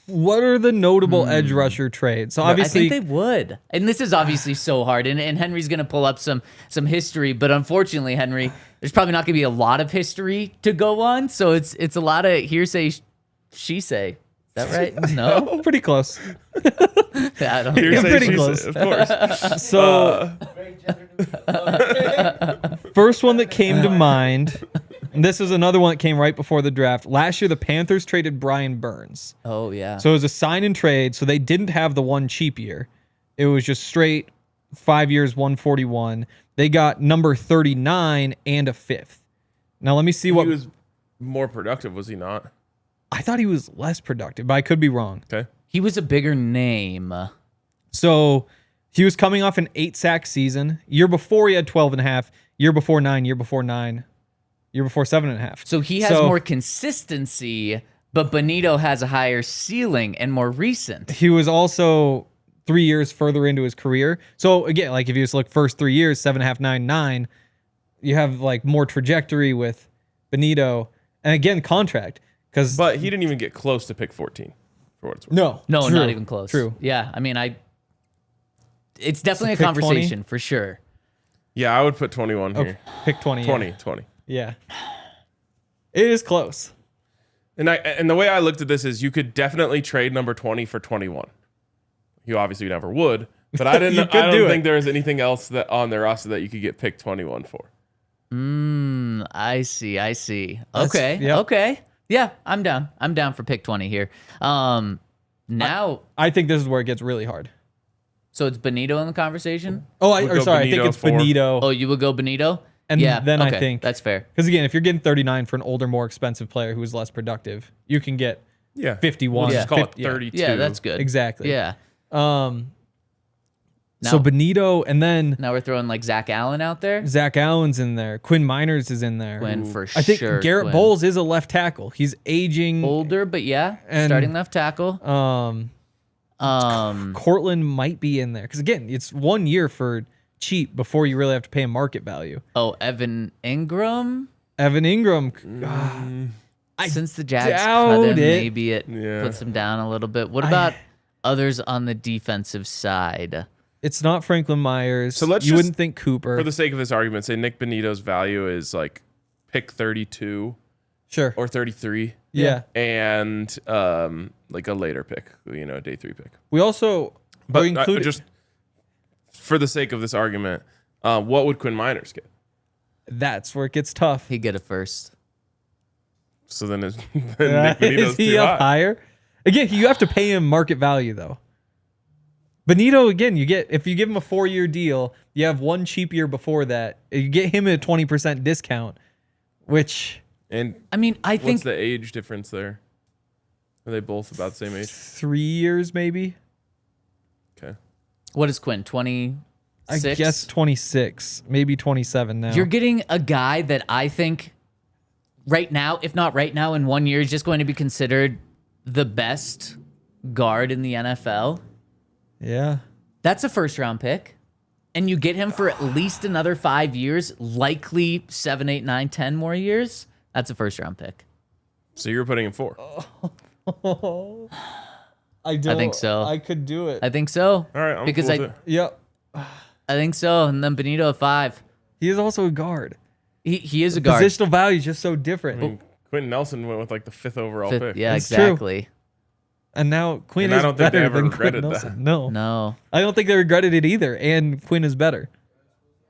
What are the notable edge rusher trades? So obviously, I think they would. And this is obviously so hard. And Henry's going to pull up some history. But unfortunately, Henry, there's probably not going to be a lot of history to go on. So it's a lot of hearsay, she say. Is that right? No? pretty close. I don't Here's pretty she close. said, of course. So, first one that came to mind, and this is another one that came right before the draft. Last year, the Panthers traded Brian Burns. Oh, yeah. So it was a sign and trade. So they didn't have the one cheap year. It was just straight 5 years, 141. They got number 39 and a 5th. Now let me see what He was more productive, was he not? I thought he was less productive, but I could be wrong. Okay. He was a bigger name. So he was coming off an 8-sack season. Year before he had 12.5. Year before 9. Year before 9. Year before 7.5. So he has more consistency, but Bonitto has a higher ceiling and more recent. He was also 3 years further into his career. So again, like if you just look first 3 years, 7.5, 9, 9, you have like more trajectory with Bonitto. And again, contract. But he didn't even get close to pick 14, for what it's worth. No, No, true, not even close. True. Yeah, I mean, it's definitely a pick conversation 20? for sure. Yeah, I would put 21 here. Pick 20. 20, 20. Yeah. It is close. And the way I looked at this is you could definitely trade number 20 for 21. You obviously never would, but I You could don't do think it. there was anything else that on their roster that you could get pick 21 for. I see. Okay. yep. Okay. Yeah, I'm down. I'm down for pick 20 here. Now, I think this is where it gets really hard. so it's Bonitto in the conversation? Oh, We'll go I think Bonitto it's for- Bonitto. Oh, you would go Bonitto? And yeah, then I okay, think- that's fair. Because again, if you're getting 39 for an older, more expensive player who is less productive, you can get Yeah. 51. We'll just call it 50 yeah. 32. Yeah, that's good. Exactly. Yeah. So Bonitto, and then Now we're throwing like Zach Allen out there. Zach Allen's in there. Quinn Miners is in there. Quinn for I think sure. Garrett Quinn. Bowles is a left tackle. He's aging. Older, but yeah, And- starting left tackle. Courtland might be in there because again, it's 1 year for cheap before you really have to pay him market value. Oh, Evan Ingram. Evan Ingram. Since the Jags doubt cut him, it. maybe it Yeah. puts him down a little bit. What about others on the defensive side? It's not Franklin Myers. So let's you just- wouldn't think Cooper. For the sake of this argument, say Nik Bonitto's value is like pick 32 sure. or 33. Yeah. And like a later pick, a day 3 pick. We also But included just for the sake of this argument, what would Quinn Miners get? that's where it gets tough. He'd get a first. So then Nik Bonitto's Is he too up high. higher? Again, you have to pay him market value though. Bonitto, again, if you give him a 4-year deal, you have one cheap year before that. You get him at a 20% discount, which And I mean, I what's think the age difference there? Are they both about the same age? 3 years maybe. Okay. what is Quinn? 26. I guess 26, maybe 27 now. You're getting a guy that I think right now, if not right now, in 1 year, is just going to be considered the best guard in the NFL. yeah. That's a first round pick. And you get him for at least another 5 years, likely 7, 8, 9, 10 more years. That's a first round pick. So you're putting him 4. I think so. I could do it. I think so. All right, I'm because cool with it. Yep. I think so. And then Bonitto at 5. He is also a guard. He is a guard. Positional value is just so different. I mean, Quentin Nelson went with like the 5th overall Fifth- pick. yeah, That's true. exactly. And now Quinn And I is don't think they better ever than Quinn regretted Nelson. that. No. No. I don't think they regretted it either. And Quinn is better.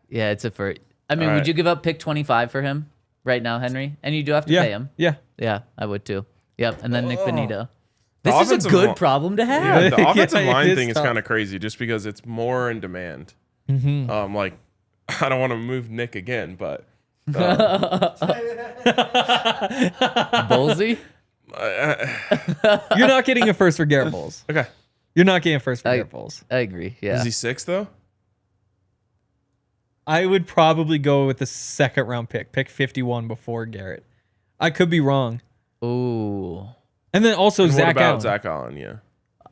Yeah, it's a first. I mean, All would right. you give up pick 25 for him right now, Henry? And you do have to Yeah. pay him. Yeah. Yeah, I would too. Yep. And then Nik Bonitto. The This is a offensive good line- problem to have. Yeah, the Yeah, offensive it line is thing is tough. kind of crazy just because it's more in demand. Like, I don't want to move Nick again, but Ballsy? You're not getting a first for Garrett Bowles. okay. You're not getting a first for Garrett Bowles. I agree. Yeah. Is he 6 though? I would probably go with the second round pick 51 before Garrett. I could be wrong. Ooh. And then also And Zach what about Allen. Zach Allen? Yeah.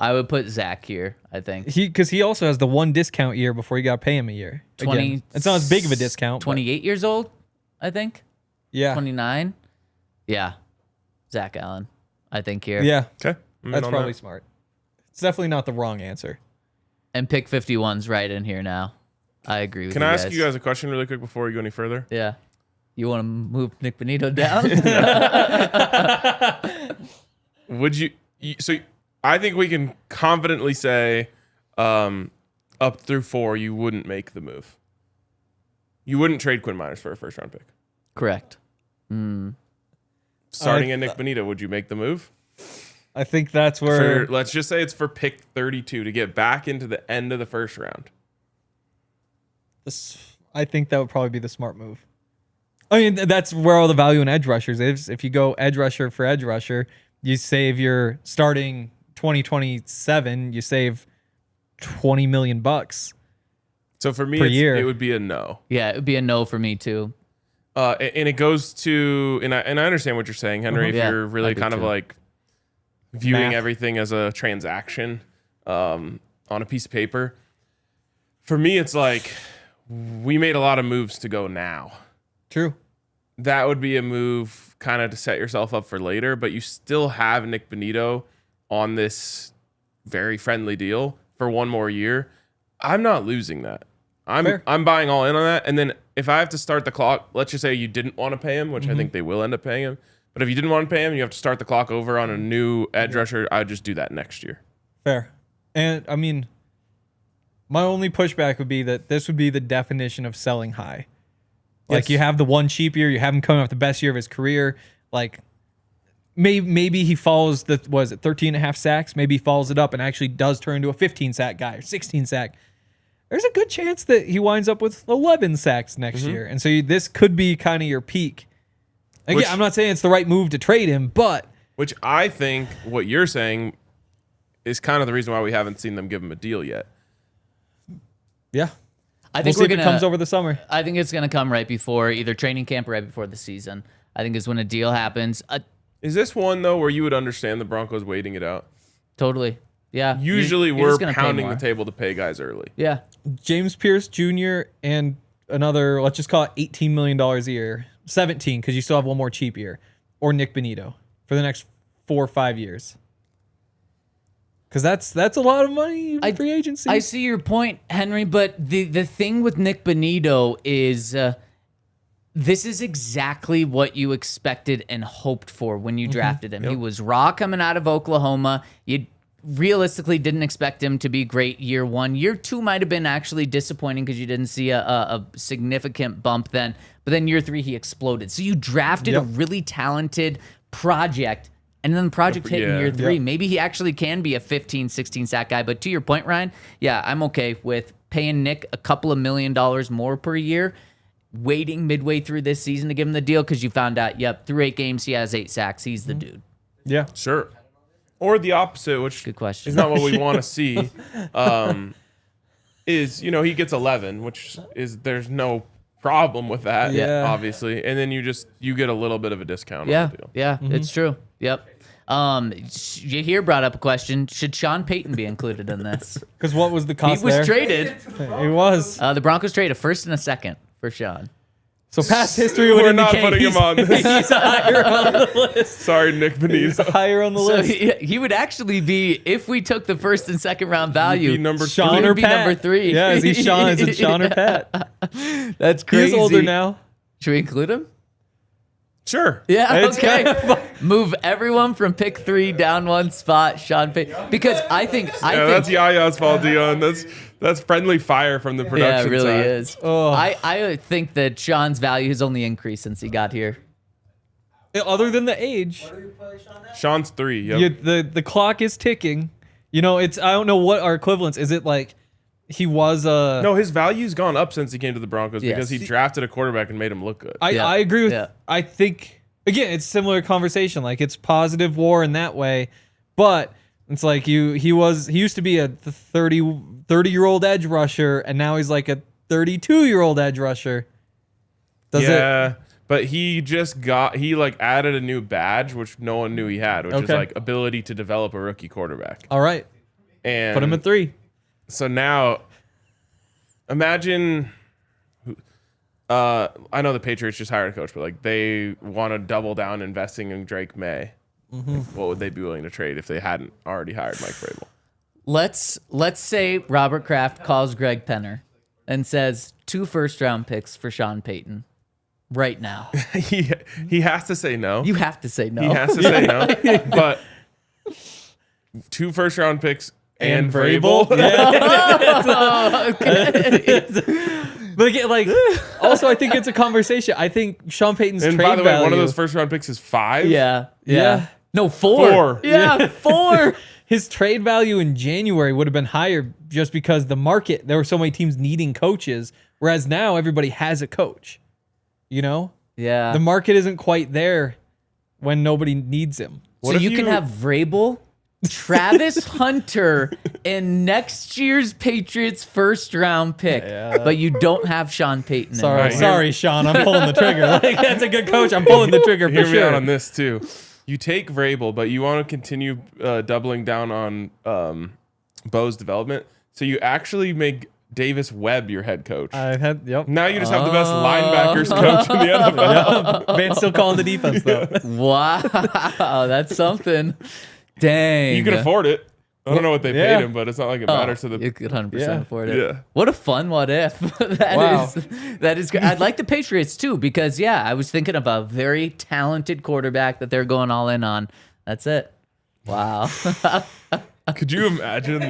I would put Zach here, I think. Because he also has the one discount year before you got to pay him a year. Again, 20 it's not as big of a discount. but 28 years old, I think. Yeah. 29. Yeah. Zach Allen, I think here. Yeah. Okay. I'm in That's on probably that. smart. It's definitely not the wrong answer. And pick 51's right in here now. I agree with Can you I guys. ask you guys a question really quick before we go any further? Yeah. You want to move Nik Bonitto down? Would you? So I think we can confidently say, up through 4, you wouldn't make the move. You wouldn't trade Quinn Miners for a first round pick. Correct. Starting at Nik Bonitto, would you make the move? I think that's where. Let's just say it's for pick 32 to get back into the end of the first round. I think that would probably be the smart move. I mean, that's where all the value in edge rushers is. If you go edge rusher for edge rusher, you save your starting 2027, you save $20 million. So for me, Per year. it would be a no. Yeah, it would be a no for me too. And it goes to, and I understand what you're saying, Henry, if Yeah, you're really I do kind of too. like viewing Math. everything as a transaction on a piece of paper. For me, it's like we made a lot of moves to go now. True. That would be a move kind of to set yourself up for later, but you still have Nik Bonitto on this very friendly deal for one more year. I'm not losing that. Fair. I'm buying all in on that. And then if I have to start the clock, let's just say you didn't want to pay him, which I think they will end up paying him. But if you didn't want to pay him, you have to start the clock over on a new edge rusher. I would just do that next year. Fair. And I mean, my only pushback would be that this would be the definition of selling high. Like Yes. you have the one cheap year, you have him coming off the best year of his career. Like maybe he follows 13 and a half sacks. Maybe he follows it up and actually does turn into a 15 sack guy or 16 sack. There's a good chance that he winds up with 11 sacks next year. And so this could be kind of your peak. Again, Which- I'm not saying it's the right move to trade him, but Which I think what you're saying is kind of the reason why we haven't seen them give him a deal yet. Yeah. I think We'll see if it comes over the summer. I think it's gonna come right before either training camp or right before the season. I think is when a deal happens. Is this one though where you would understand the Broncos waiting it out? Totally. Yeah. Usually You're we're just gonna pay pounding more. the table to pay guys early. Yeah. James Pierce Jr. and another, let's just call it $18 million a year. 17, because you still have one more cheap year. Or Nik Bonitto for the next 4 or 5 years. Because that's a lot of money in free agency. I see your point, Henry, but the thing with Nik Bonitto is this is exactly what you expected and hoped for when you drafted him. He was raw coming out of Oklahoma. You realistically didn't expect him to be great year one. Year two might have been actually disappointing because you didn't see a significant bump then. But then year three, he exploded. So you drafted a really talented project, and then the project hit in year three. Maybe he actually can be a 15, 16 sack guy. But to your point, Ryan, yeah, I'm okay with paying Nick a couple of $1 million more per year, waiting midway through this season to give him the deal because you found out, through 8 games, he has 8 sacks. He's the dude. Yeah. Sure. Or the opposite, which Good question. is not what we want to see, is, he gets 11, which is, there's no problem with that, obviously. And then you get a little bit of a discount on the deal. Yeah, it's true. Yep. Yahir brought up a question. Should Sean Payton be included in this? Because what was the cost He was there? traded. He was. The Broncos traded a first and a second for Sean. So past history would We're not indicate putting him on this. he's higher on the list. Sorry, Nik He's Bonitto. higher on the So list. he would actually be, if we took the first and second round value, He'd be number Sean he or would be Pat? number 3. Yeah, is he Sean? Is it Sean or Pat? That's crazy. He's older now. Should we include him? Sure. Yeah, It's okay. Move everyone from pick 3 down one spot, Sean Payton. Because I think That's Yaya's fault, Dion. That's friendly fire from the production yeah, it really side. is. Oh. I think that Sean's value has only increased since he got here. Other than the age, Sean's 3. Yep. the clock is ticking. It's I don't know what our equivalence is. It like he was No, his value's gone up since he came to the Broncos Yes. because he drafted a quarterback and made him look good. I agree with. Yeah. I think again, it's similar conversation. Like it's positive war in that way, but it's like he used to be a 30-year-old edge rusher, and now he's like a 32-year-old edge rusher. But he added a new badge which no one knew he had, which is like ability to develop a rookie quarterback. All right, And put him at 3. So now, imagine. I know the Patriots just hired a coach, but like they want to double down investing in Drake May. What would they be willing to trade if they hadn't already hired Mike Vrabel? Let's say Robert Kraft calls Greg Penner and says 2 first-round picks for Sean Payton right now. he has to say no. You have to say no. He has to say no. But 2 first-round picks and Vrabel. But again, like also, I think it's a conversation. I think Sean Payton's And trade by the way, value. one of those first-round picks is 5. Yeah. No, 4. 4. Yeah, 4. His trade value in January would have been higher just because the market, there were so many teams needing coaches, whereas now everybody has a coach. Yeah. The market isn't quite there when nobody needs him. So you can have Vrabel, Travis Hunter, and next year's Patriots first-round pick, but you don't have Sean Payton. Sorry, Sean, I'm pulling the trigger. Like that's a good coach. I'm pulling the trigger for Hear me out sure. on this too. You take Vrabel, but you want to continue doubling down on Bo's development. So you actually make Davis Webb your head coach. Now you just have the best linebackers coach in the NFL. Van's still calling the defense though. Wow, that's something. Dang. You can afford it. I don't know what they paid him, but it's not like it matters to the. You could 100% afford it. Yeah. What a fun what if. That is great. I'd like the Patriots too because I was thinking of a very talented quarterback that they're going all in on. That's it. Wow. Could you imagine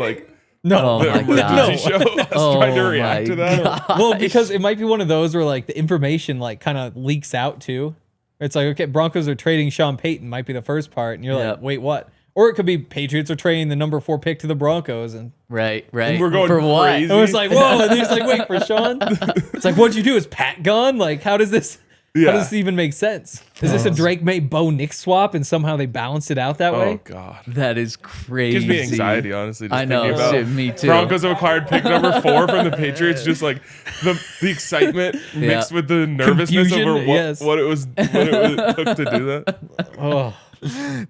No. Oh the my emergency God. show us trying to react to that? Well, because it might be one of those where like the information like kind of leaks out too. It's like, okay, Broncos are trading Sean Payton might be the first part, and you're like, wait, what? Or it could be Patriots are trading the number 4 pick to the Broncos, and Right. And we're going for what? crazy. it was like, whoa, and he's like, wait for Sean. It's like, what'd you do? Is Pat gone? Like, how does this? How does this even make sense? Is this a Drake May Bo Nik swap and somehow they balanced it out that way? Oh God, That is crazy. gives me anxiety, honestly. Just I know, thinking about shit, me too. Broncos have acquired pick number 4 from the Patriots. Just like the excitement mixed with the nervousness Confusion, over yes. what it took to do that. Oh,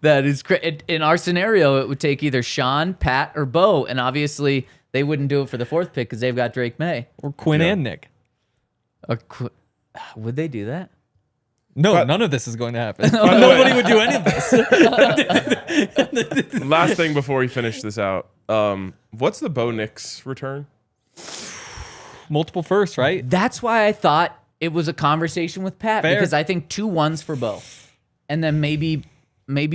That is crazy. In our scenario, it would take either Sean, Pat, or Bo, and obviously they wouldn't do it for the 4th pick because they've got Drake May. or Quinn and Nick. Would they do that? No, none of this is going to happen. Nobody would do any of this. Last thing before we finish this out, what's the Bo Nix return? Multiple firsts, right? That's why I thought it was a conversation with Pat Fair. because I think 2 1s for Bo, and then maybe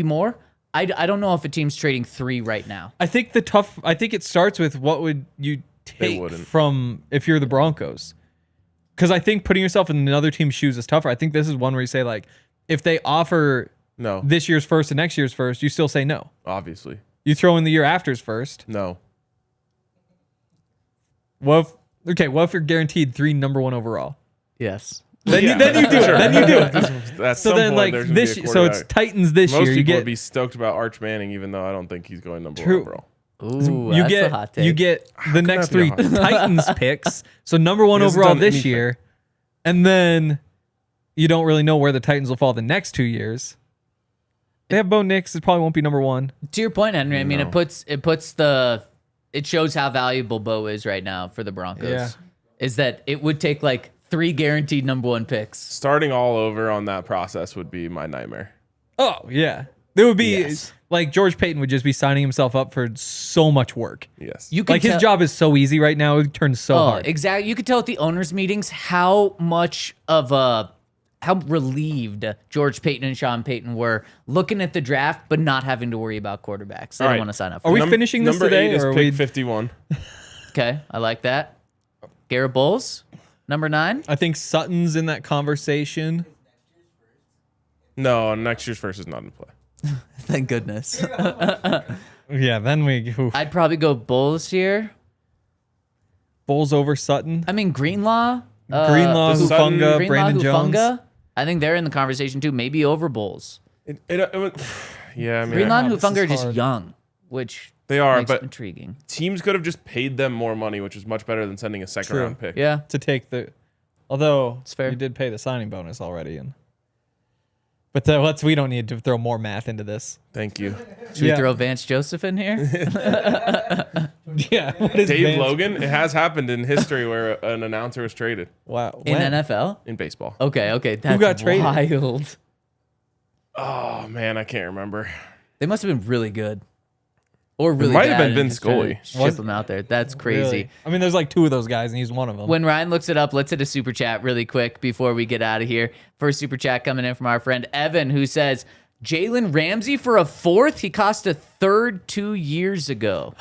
more. I don't know if a team's trading 3 right now. I think it starts with what would you take wouldn't. from if you're the Broncos? Because I think putting yourself in another team's shoes is tougher. I think this is one where you say, like, if they offer No, this year's first and next year's first, you still say no. obviously You throw in the year after's first. no. What if you're guaranteed 3 number 1 overall? Yes. Then Yeah, you do it. sure. Then you do it. At So some then, point, like there's gonna be this, a so it's quarterback. Titans this Most year. people You would get be stoked about Arch Manning, even though I don't think he's going number True. 1 overall. Ooh, you that's get a hot take. you get the can next that be a 3 hot take? Titans picks. So number 1 He hasn't overall done this anything. year, and then you don't really know where the Titans will fall the next 2 years. They have Bo Nix. It probably won't be number 1. To your point, Henry, I mean, No. it shows how valuable Bo is right now for the Broncos. Yeah. Is that it would take like 3 guaranteed number 1 picks. Starting all over on that process would be my nightmare. Oh yeah, there would be Yes. like George Payton would just be signing himself up for so much work. Yes. You can Like his job is so easy right now. It turns so hard. Exactly. You could tell at the owners' meetings how much of how relieved George Payton and Sean Payton were looking at the draft, but not having to worry about quarterbacks. They All don't right. want to sign up for Are we it. finishing this number today, 8 is or are pick we? 51. Okay, I like that. Garrett Bowles, number 9. I think Sutton's in that conversation. No, next year's first is not in play. Thank goodness. Yeah, then I'd probably go Bowles here. Bulls over Sutton. I mean, Greenlaw. Greenlaw, the Sutton- Hufanga, Greenlaw, Brandon Jones. Hufanga. I think they're in the conversation too. Maybe over Bowles. Yeah, I mean, Greenlaw and this Hufanga are is just hard. young, which they are, makes but it intriguing. teams could have just paid them more money, which is much better than sending a second True. round pick. Yeah. To take the, although It's fair. you did pay the signing bonus already, but we don't need to throw more math into this. Thank you. Should we Yeah. throw Vance Joseph in here? Yeah, what is Dave Vance- Logan, it has happened in history where an announcer was traded Wow, In when? NFL? in baseball. Okay. That's got traded? wild. Oh, man, I can't remember. They must have been really good. Or really might have bad been and Vin just trying to Scully. Ship Was- them out there. That's crazy. Really? I mean, there's like 2 of those guys, and he's one of them. When Ryan looks it up, let's hit a super chat really quick before we get out of here. First super chat coming in from our friend Evan, who says, Jalen Ramsey for a 4th? He cost a 3rd 2 years ago.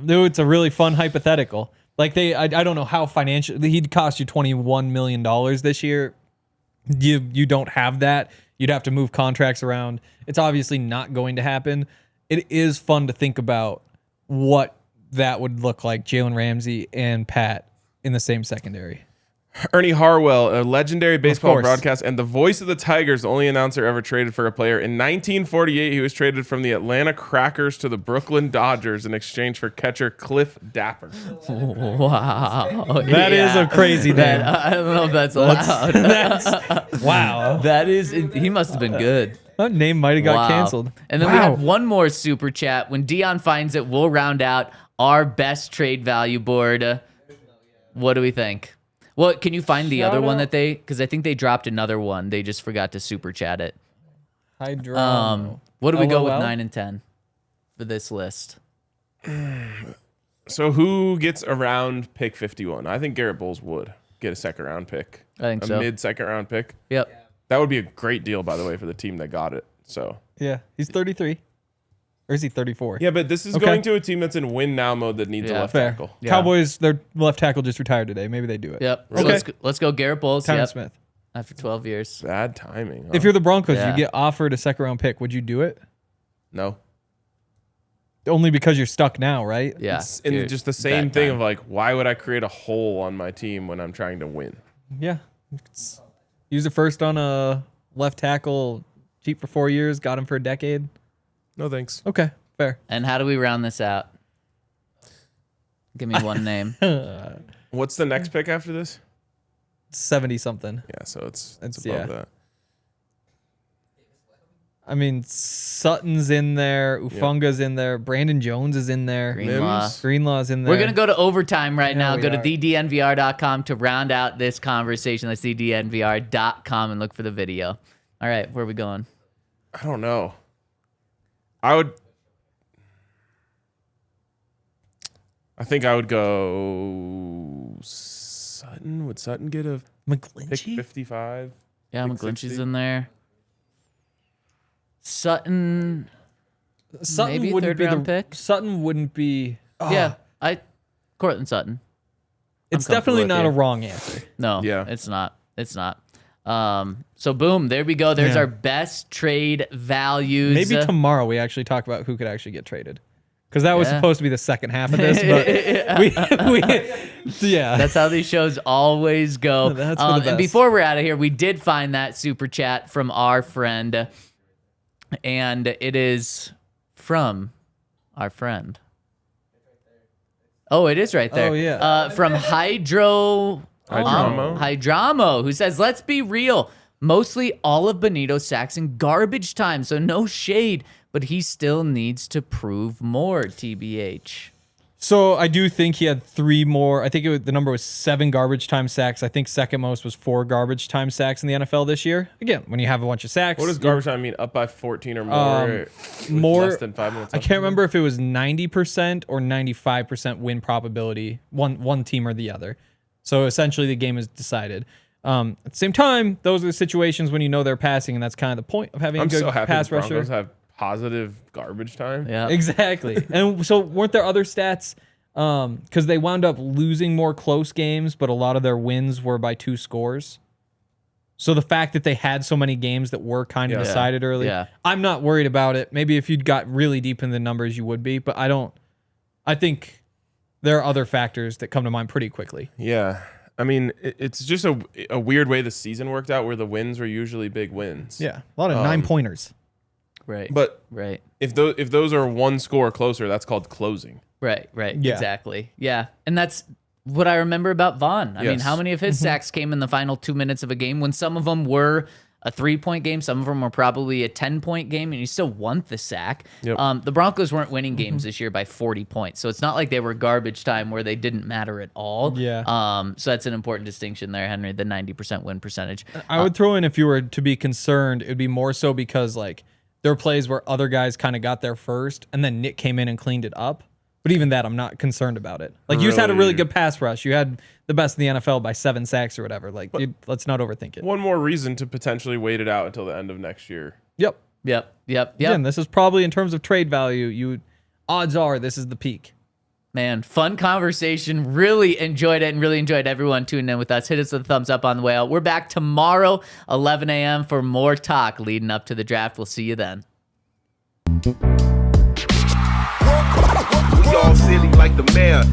Dude, it's a really fun hypothetical. Like I don't know how financial. He'd cost you $21 million this year. You don't have that. You'd have to move contracts around. It's obviously not going to happen. It is fun to think about what that would look like, Jalen Ramsey and Pat in the same secondary. Ernie Harwell, a legendary baseball course. broadcast and the voice of the Tigers, the only announcer ever traded for a player. In 1948, he was traded from the Atlanta Crackers to the Brooklyn Dodgers in exchange for catcher Cliff Dapper. Wow. That is a crazy name. I don't know if that's allowed. Wow. That is, he must have been good. That name might have got Wow. canceled. And then we Wow. have one more super chat. When Dion finds it, we'll round out our best trade value board. What do we think? Well, can you find the other one that because I think they dropped another one. They just forgot to super chat it. Hydro. What do we go with LOL? 9 and 10 for this list? So who gets around pick 51? I think Garrett Bowles would get a second round pick. I think a so. mid-second round pick. Yep. That would be a great deal, by the way, for the team that got it. So Yeah, he's 33. Or is he 34? yeah, but this is Okay. going to a team that's in win now mode that needs a Yeah. left Fair. tackle. Yeah. Cowboys, their left tackle just retired today. Maybe they do it. Yep. So Okay. let's go Garrett Bowles. Tyron Yep. Smith. After 12 years. Bad timing. Huh? If you're the Broncos, Yeah. you get offered a second round pick. Would you do it? no, Only because you're stuck now, right? Yeah. it's in Dude, just the same bad thing time. of like, why would I create a hole on my team when I'm trying to win? Yeah. It's Used a first on a left tackle, cheap for 4 years, got him for a decade. No thanks. Okay, fair. And how do we round this out? Give me one name. What's the next pick after this? 70 something. Yeah, so it's It's- above yeah. that. I mean, Sutton's in there, Ufunga's in there, Brandon Jones is in there, Greenlaw. Greenlaw's in there. We're going to go to overtime right now. we Go to are. thednvr.com to round out this conversation. That's thednvr.com and look for the video. All right, where are we going? I don't know. I think I would go Sutton. Would Sutton get a pick McGlinchey. 55? Yeah, Pick McGlinchey's 60? in there. Sutton. Sutton Maybe wouldn't be third-round the pick? Sutton wouldn't be. Yeah, Courtland Sutton. It's comfortable definitely with not you. a wrong answer. No, Yeah. it's not. It's not. So boom, there we go. There's Yeah. our best trade values. Maybe tomorrow we actually talk about who could actually get traded, because that was Yeah. supposed to be the second half of this. But yeah, That's how these shows always go. That's for the And best. before we're out of here, we did find that super chat from our friend, and it is from our friend. Oh, it is right there. Oh, yeah. From Hydromo, who says, "Let's be real. Mostly all of Bonitto's sacks in garbage time, so no shade, but he still needs to prove more." TBH. So I do think he had 3 more. I think the number was 7 garbage time sacks. I think second most was 4 garbage time sacks in the NFL this year. Again, when you have a bunch of sacks, What does garbage time mean? Up by 14 or more? with more less than 5 minutes. I can't remember if it was 90% or 95% win probability, one team or the other. So essentially, the game is decided. At the same time, those are the situations when you know they're passing, and that's kind of the point of having I'm a good so happy pass the Broncos rusher. have positive garbage time. Yeah. Exactly. And so weren't there other stats? Because they wound up losing more close games, but a lot of their wins were by 2 scores. So the fact that they had so many games that were kind of Yeah. decided early, Yeah. I'm not worried about it. Maybe if you'd got really deep in the numbers, you would be, but I think there are other factors that come to mind pretty quickly. Yeah. I mean, it's just a weird way the season worked out where the wins were usually big wins. Yeah. A lot of 9-pointers. Right. But right. if those are 1 score closer, that's called closing. Right. Yeah. Exactly. Yeah. And that's what I remember about Vaughn. I mean, Yes. how many of his sacks came in the final 2 minutes of a game when some of them were a 3-point game, some of them were probably a 10-point game, and you still won the sack. Yep. The Broncos weren't winning games this year by 40 points, so it's not like they were garbage time where they didn't matter at all. Yeah. So that's an important distinction there, Henry, the 90% win percentage. I would throw in, if you were to be concerned, it would be more so because like there were plays where other guys kind of got there first, and then Nik came in and cleaned it up. But even that, I'm not concerned about it. Like, you just had a really good pass rush. You had the best in the NFL by 7 sacks or whatever. Like, let's not overthink it. One more reason to potentially wait it out until the end of next year. Yep. Yep. Again, this is probably, in terms of trade value, odds are this is the peak. Man, fun conversation. Really enjoyed it and really enjoyed everyone tuning in with us. Hit us with a thumbs up on the way out. We're back tomorrow, 11 a.m. for more talk leading up to the draft. We'll see you then. We all silly like the mayor.